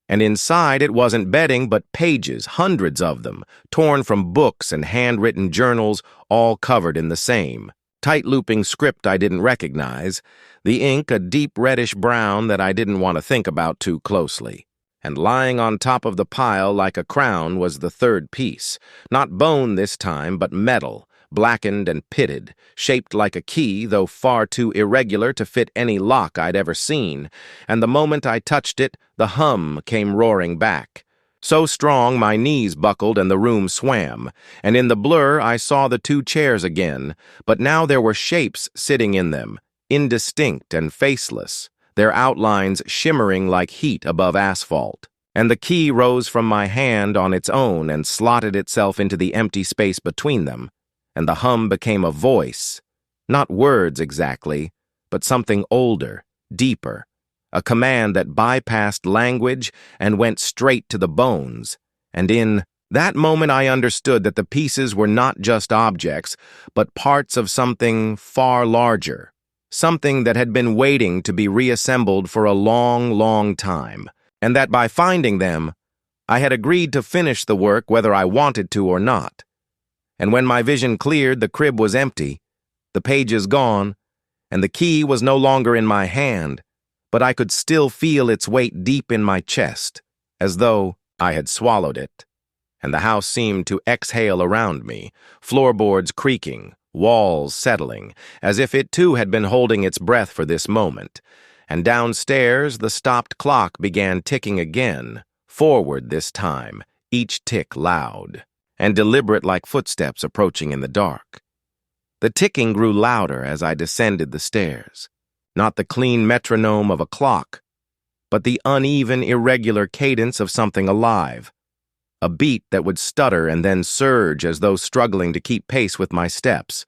[SPEAKER 1] And inside it wasn't bedding but pages, hundreds of them, torn from books and handwritten journals, all covered in the same tight-looping script I didn't recognize, the ink a deep reddish brown that I didn't want to think about too closely. And lying on top of the pile like a crown was the third piece, not bone this time but metal, blackened and pitted, shaped like a key, though far too irregular to fit any lock I'd ever seen, and the moment I touched it, the hum came roaring back. So strong my knees buckled and the room swam, and in the blur I saw the two chairs again, but now there were shapes sitting in them, indistinct and faceless, their outlines shimmering like heat above asphalt. And the key rose from my hand on its own and slotted itself into the empty space between them, and the hum became a voice, not words exactly, but something older, deeper, a command that bypassed language and went straight to the bones. And in that moment I understood that the pieces were not just objects, but parts of something far larger, something that had been waiting to be reassembled for a long, long time, and that by finding them, I had agreed to finish the work whether I wanted to or not. And when my vision cleared, the crib was empty, the pages gone, and the key was no longer in my hand, but I could still feel its weight deep in my chest, as though I had swallowed it. And the house seemed to exhale around me, floorboards creaking, walls settling, as if it too had been holding its breath for this moment. And downstairs, the stopped clock began ticking again, forward this time, each tick loud and deliberate like footsteps approaching in the dark. The ticking grew louder as I descended the stairs, not the clean metronome of a clock, but the uneven, irregular cadence of something alive, a beat that would stutter and then surge as though struggling to keep pace with my steps,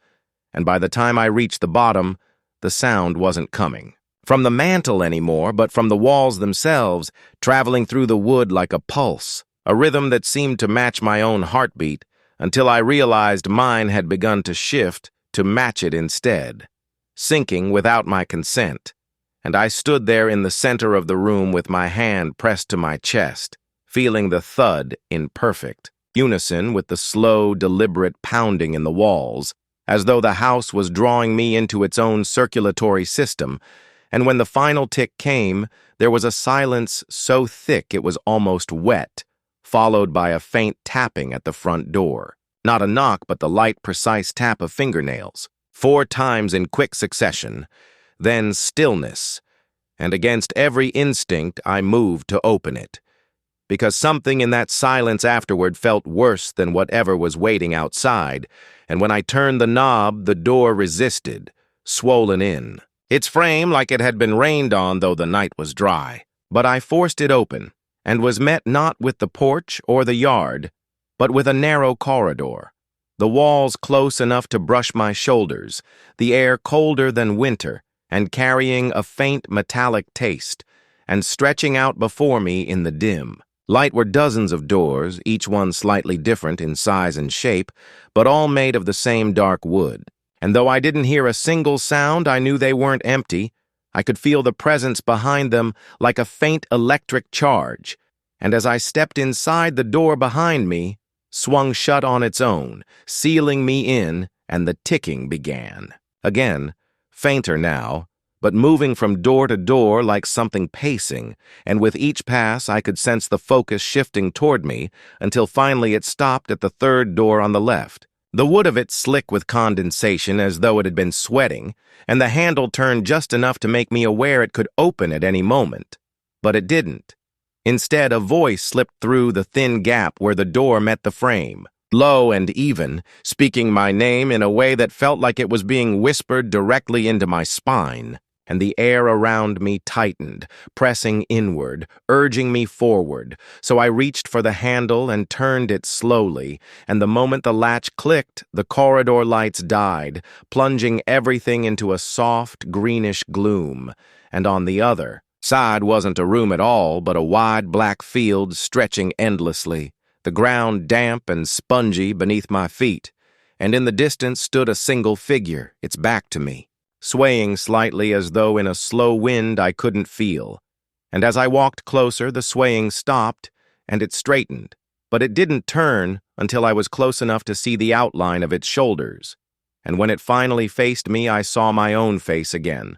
[SPEAKER 1] and by the time I reached the bottom, the sound wasn't coming from the mantel anymore, but from the walls themselves, traveling through the wood like a pulse, a rhythm that seemed to match my own heartbeat, until I realized mine had begun to shift to match it instead. sinking without my consent, and I stood there in the center of the room with my hand pressed to my chest, feeling the thud in perfect unison with the slow, deliberate pounding in the walls, as though the house was drawing me into its own circulatory system. And when the final tick came, there was a silence so thick it was almost wet, followed by a faint tapping at the front door. Not a knock, but the light, precise tap of fingernails, 4 times in quick succession. Then stillness, and against every instinct I moved to open it, because something in that silence afterward felt worse than whatever was waiting outside, and when I turned the knob, the door resisted, swollen in, its frame like it had been rained on though the night was dry. But I forced it open, and was met not with the porch or the yard, but with a narrow corridor, the walls close enough to brush my shoulders, the air colder than winter, and carrying a faint metallic taste, and stretching out before me in the dim light were dozens of doors, each one slightly different in size and shape, but all made of the same dark wood. And though I didn't hear a single sound, I knew they weren't empty. I could feel the presence behind them like a faint electric charge, and as I stepped inside, the door behind me swung shut on its own, sealing me in, and the ticking began. Again, fainter now, but moving from door to door like something pacing, and with each pass I could sense the focus shifting toward me until finally it stopped at the third door on the left. The wood of it slick with condensation as though it had been sweating, and the handle turned just enough to make me aware it could open at any moment. But it didn't. Instead, a voice slipped through the thin gap where the door met the frame, low and even, speaking my name in a way that felt like it was being whispered directly into my spine. And the air around me tightened, pressing inward, urging me forward. So I reached for the handle and turned it slowly, and the moment the latch clicked, the corridor lights died, plunging everything into a soft, greenish gloom. And on the other side wasn't a room at all, but a wide black field stretching endlessly, the ground damp and spongy beneath my feet, and in the distance stood a single figure, its back to me, swaying slightly as though in a slow wind I couldn't feel. And as I walked closer, the swaying stopped, and it straightened, but it didn't turn until I was close enough to see the outline of its shoulders. And when it finally faced me, I saw my own face again.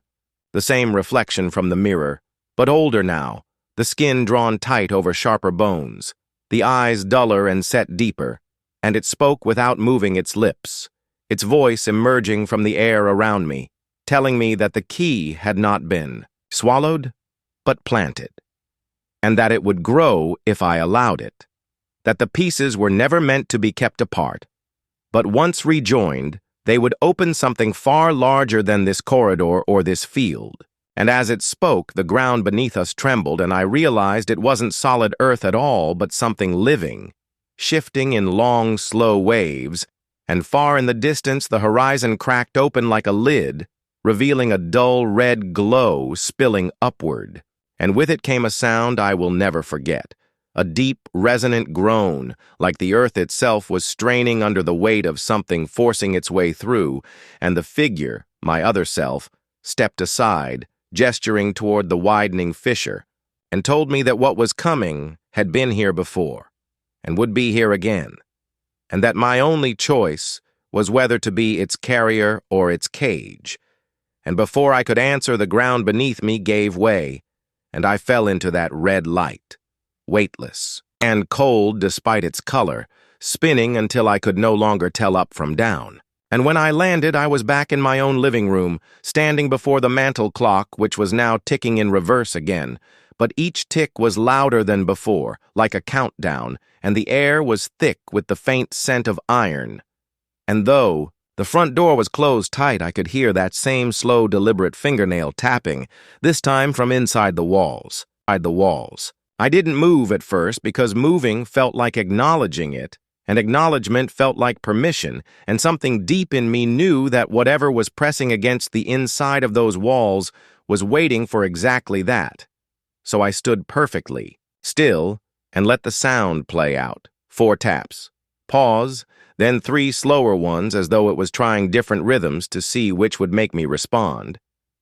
[SPEAKER 1] The same reflection from the mirror, but older now, the skin drawn tight over sharper bones, the eyes duller and set deeper, and it spoke without moving its lips, its voice emerging from the air around me, telling me that the key had not been swallowed, but planted, and that it would grow if I allowed it, that the pieces were never meant to be kept apart, but once rejoined, they would open something far larger than this corridor or this field. And as it spoke, the ground beneath us trembled, and I realized it wasn't solid earth at all, but something living, shifting in long, slow waves, and far in the distance the horizon cracked open like a lid, revealing a dull red glow spilling upward, and with it came a sound I will never forget, a deep, resonant groan, like the earth itself was straining under the weight of something forcing its way through, and the figure, my other self, stepped aside, gesturing toward the widening fissure, and told me that what was coming had been here before, and would be here again, and that my only choice was whether to be its carrier or its cage. And before I could answer, the ground beneath me gave way, and I fell into that red light, weightless and cold despite its color, spinning until I could no longer tell up from down. And when I landed, I was back in my own living room, standing before the mantel clock, which was now ticking in reverse again. But each tick was louder than before, like a countdown, and the air was thick with the faint scent of iron. And though the front door was closed tight, I could hear that same slow, deliberate fingernail tapping, this time from inside the walls. I didn't move at first because moving felt like acknowledging it, and acknowledgement felt like permission, and something deep in me knew that whatever was pressing against the inside of those walls was waiting for exactly that. So I stood perfectly still and let the sound play out. 4 taps. pause, then 3 slower ones as though it was trying different rhythms to see which would make me respond.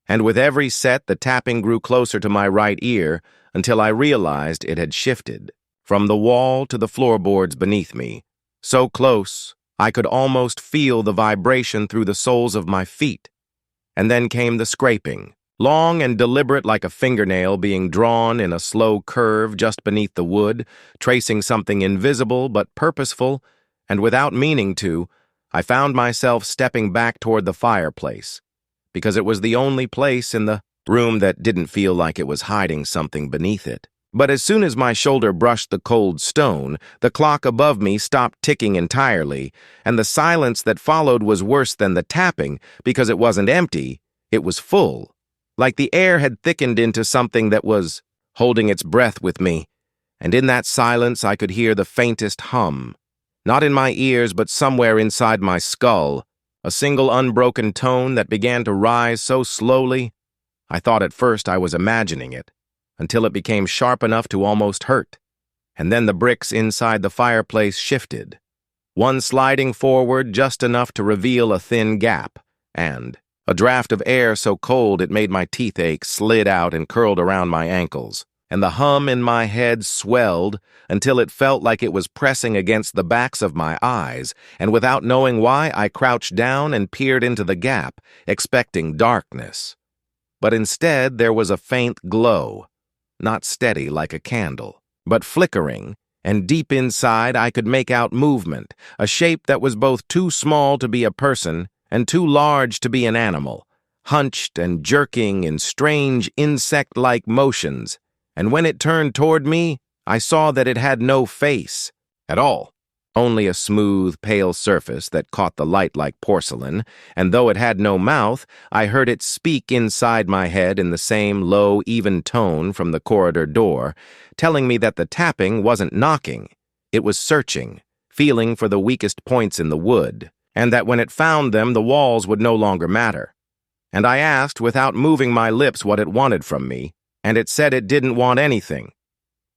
[SPEAKER 1] And with every set, the tapping grew closer to my right ear until I realized it had shifted from the wall to the floorboards beneath me, so close I could almost feel the vibration through the soles of my feet. And then came the scraping, long and deliberate like a fingernail being drawn in a slow curve just beneath the wood, tracing something invisible but purposeful, and without meaning to, I found myself stepping back toward the fireplace, because it was the only place in the room that didn't feel like it was hiding something beneath it. But as soon as my shoulder brushed the cold stone, the clock above me stopped ticking entirely, and the silence that followed was worse than the tapping because it wasn't empty, it was full. Like the air had thickened into something that was holding its breath with me, and in that silence I could hear the faintest hum. Not in my ears, but somewhere inside my skull, a single unbroken tone that began to rise so slowly, I thought at first I was imagining it, until it became sharp enough to almost hurt. And then the bricks inside the fireplace shifted, one sliding forward just enough to reveal a thin gap, and a draft of air so cold it made my teeth ache slid out and curled around my ankles, and the hum in my head swelled until it felt like it was pressing against the backs of my eyes, and without knowing why, I crouched down and peered into the gap, expecting darkness. But instead there was a faint glow, not steady like a candle, but flickering, and deep inside I could make out movement, a shape that was both too small to be a person and too large to be an animal, hunched and jerking in strange insect-like motions, and when it turned toward me, I saw that it had no face at all. Only a smooth, pale surface that caught the light like porcelain, and though it had no mouth, I heard it speak inside my head in the same low, even tone from the corridor door, telling me that the tapping wasn't knocking, it was searching, feeling for the weakest points in the wood, and that when it found them, the walls would no longer matter. And I asked, without moving my lips, what it wanted from me, and it said it didn't want anything.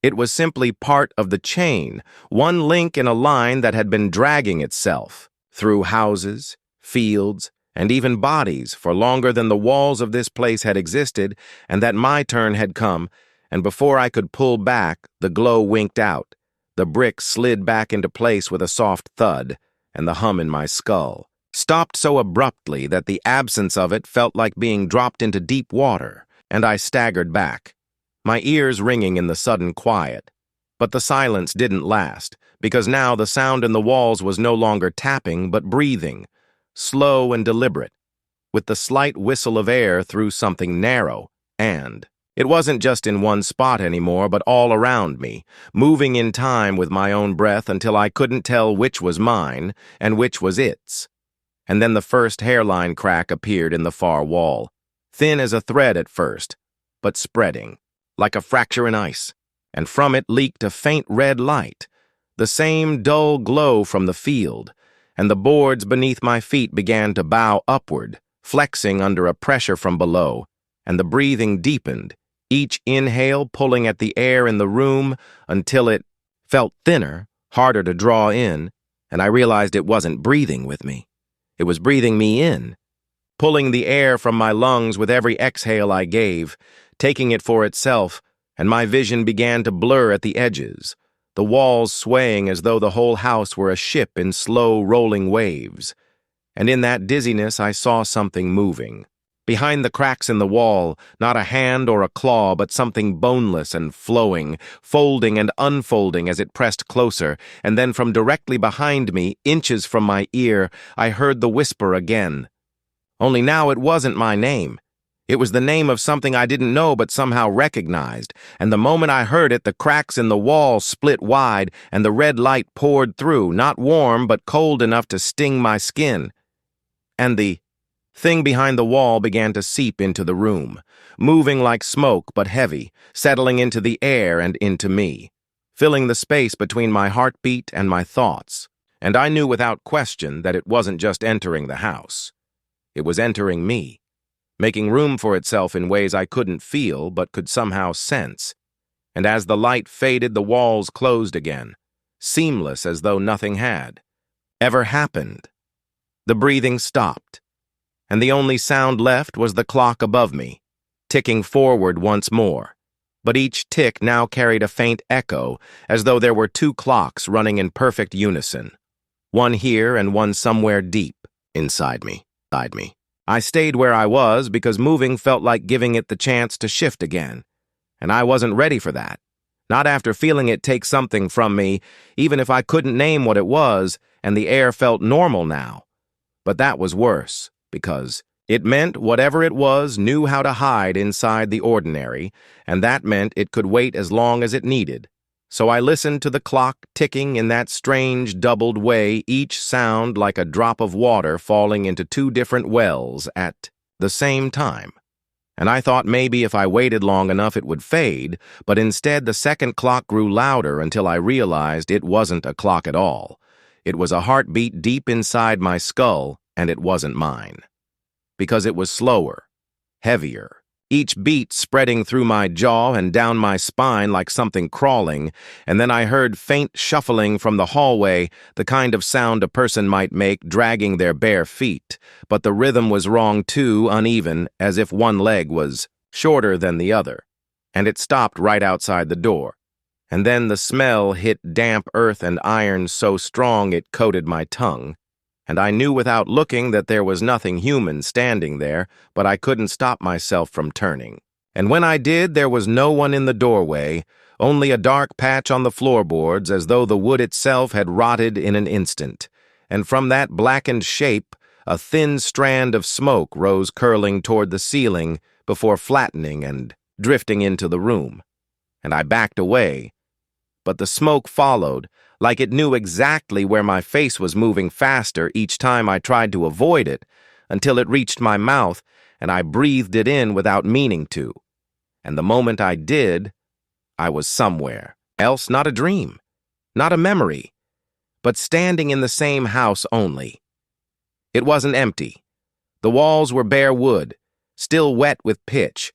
[SPEAKER 1] It was simply part of the chain, one link in a line that had been dragging itself through houses, fields, and even bodies for longer than the walls of this place had existed, and that my turn had come, and before I could pull back, the glow winked out, the brick slid back into place with a soft thud, and the hum in my skull stopped so abruptly that the absence of it felt like being dropped into deep water, and I staggered back, my ears ringing in the sudden quiet. But the silence didn't last, because now the sound in the walls was no longer tapping but breathing, slow and deliberate, with the slight whistle of air through something narrow, and it wasn't just in one spot anymore but all around me, moving in time with my own breath until I couldn't tell which was mine and which was its. And then the first hairline crack appeared in the far wall, thin as a thread at first, but spreading like a fracture in ice, and from it leaked a faint red light, the same dull glow from the field, and the boards beneath my feet began to bow upward, flexing under a pressure from below, and the breathing deepened, each inhale pulling at the air in the room until it felt thinner, harder to draw in, and I realized it wasn't breathing with me. It was breathing me in, pulling the air from my lungs with every exhale I gave, taking it for itself, and my vision began to blur at the edges, the walls swaying as though the whole house were a ship in slow, rolling waves. And in that dizziness I saw something moving. Behind the cracks in the wall, not a hand or a claw, but something boneless and flowing, folding and unfolding as it pressed closer, and then from directly behind me, inches from my ear, I heard the whisper again. Only now it wasn't my name. It was the name of something I didn't know but somehow recognized, and the moment I heard it, the cracks in the wall split wide and the red light poured through, not warm but cold enough to sting my skin. And the thing behind the wall began to seep into the room, moving like smoke but heavy, settling into the air and into me, filling the space between my heartbeat and my thoughts. And I knew without question that it wasn't just entering the house. It was entering me, making room for itself in ways I couldn't feel but could somehow sense. And as the light faded, the walls closed again, seamless as though nothing had ever happened. The breathing stopped, and the only sound left was the clock above me, ticking forward once more. But each tick now carried a faint echo, as though there were two clocks running in perfect unison, one here and one somewhere deep inside me. I stayed where I was because moving felt like giving it the chance to shift again, and I wasn't ready for that. Not after feeling it take something from me, even if I couldn't name what it was, and the air felt normal now. But that was worse, because it meant whatever it was knew how to hide inside the ordinary, and that meant it could wait as long as it needed. So I listened to the clock ticking in that strange doubled way, each sound like a drop of water falling into two different wells at the same time. And I thought maybe if I waited long enough it would fade, but instead the second clock grew louder until I realized it wasn't a clock at all. It was a heartbeat deep inside my skull, and it wasn't mine. Because it was slower, heavier, each beat spreading through my jaw and down my spine like something crawling, and then I heard faint shuffling from the hallway, the kind of sound a person might make dragging their bare feet, but the rhythm was wrong too, uneven, as if one leg was shorter than the other, and it stopped right outside the door. And then the smell hit damp earth and iron so strong it coated my tongue, and I knew without looking that there was nothing human standing there, but I couldn't stop myself from turning. And when I did, there was no one in the doorway, only a dark patch on the floorboards as though the wood itself had rotted in an instant. And from that blackened shape, a thin strand of smoke rose curling toward the ceiling before flattening and drifting into the room. And I backed away, but the smoke followed, like it knew exactly where my face was moving faster each time I tried to avoid it, until it reached my mouth and I breathed it in without meaning to. And the moment I did, I was somewhere else, not a dream, not a memory, but standing in the same house only. It wasn't empty. The walls were bare wood, still wet with pitch.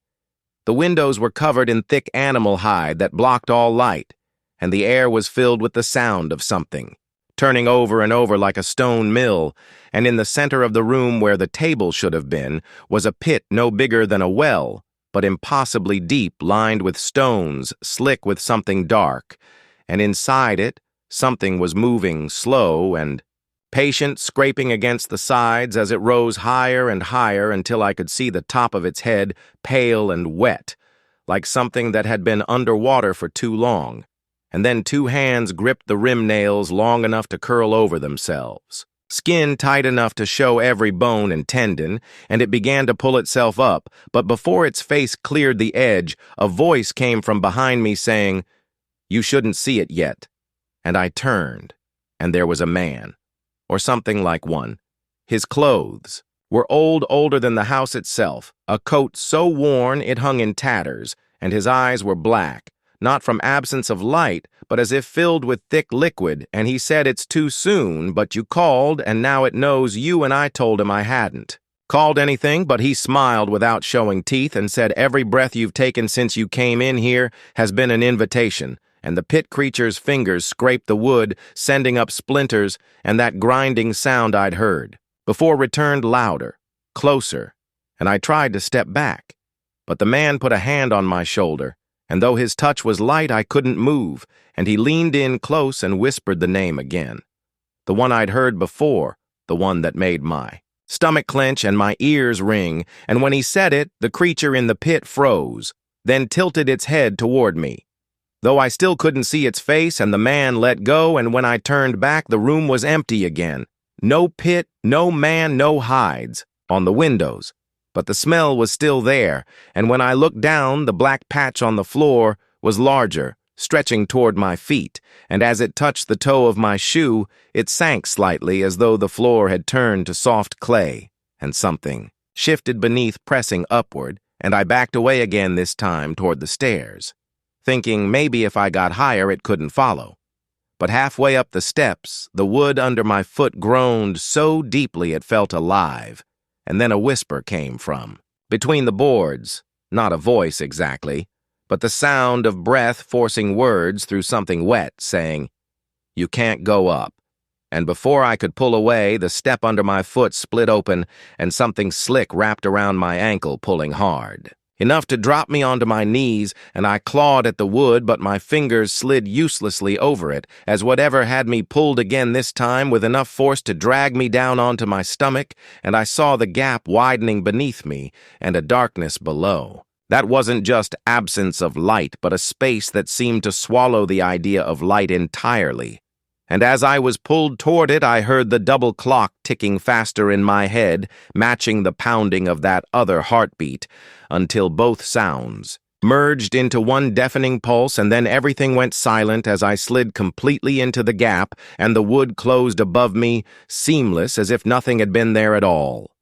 [SPEAKER 1] The windows were covered in thick animal hide that blocked all light, and the air was filled with the sound of something, turning over and over like a stone mill, and in the center of the room where the table should have been was a pit no bigger than a well, but impossibly deep, lined with stones, slick with something dark, and inside it something was moving, slow and patient, scraping against the sides as it rose higher and higher until I could see the top of its head, pale and wet, like something that had been underwater for too long. And then two hands gripped the rim nails long enough to curl over themselves, skin tight enough to show every bone and tendon, and it began to pull itself up, but before its face cleared the edge, a voice came from behind me saying, "You shouldn't see it yet." And I turned, and there was a man, or something like one. His clothes were older than the house itself, a coat so worn it hung in tatters, and his eyes were black, not from absence of light, but as if filled with thick liquid, and he said, "It's too soon, but you called, and now it knows you," and I told him I hadn't called anything, but he smiled without showing teeth and said, "Every breath you've taken since you came in here has been an invitation," and the pit creature's fingers scraped the wood, sending up splinters, and that grinding sound I'd heard before returned louder, closer, and I tried to step back, but the man put a hand on my shoulder, and though his touch was light, I couldn't move, and he leaned in close and whispered the name again. The one I'd heard before, the one that made my stomach clench and my ears ring, and when he said it, the creature in the pit froze, then tilted its head toward me. Though I still couldn't see its face, and the man let go, and when I turned back, the room was empty again. No pit, no man, no hides on the windows. But the smell was still there, and when I looked down, the black patch on the floor was larger, stretching toward my feet, and as it touched the toe of my shoe, it sank slightly as though the floor had turned to soft clay, and something shifted beneath, pressing upward, and I backed away again this time toward the stairs, thinking maybe if I got higher it couldn't follow. But halfway up the steps, the wood under my foot groaned so deeply it felt alive, and then a whisper came from between the boards, not a voice exactly, but the sound of breath forcing words through something wet, saying, You can't go up. And before I could pull away, the step under my foot split open and something slick wrapped around my ankle, pulling hard. Enough to drop me onto my knees, and I clawed at the wood, but my fingers slid uselessly over it, as whatever had me pulled again this time with enough force to drag me down onto my stomach, and I saw the gap widening beneath me and a darkness below. That wasn't just absence of light, but a space that seemed to swallow the idea of light entirely. And as I was pulled toward it, I heard the double clock ticking faster in my head, matching the pounding of that other heartbeat, until both sounds merged into one deafening pulse, and then everything went silent as I slid completely into the gap, and the wood closed above me, seamless as if nothing had been there at all.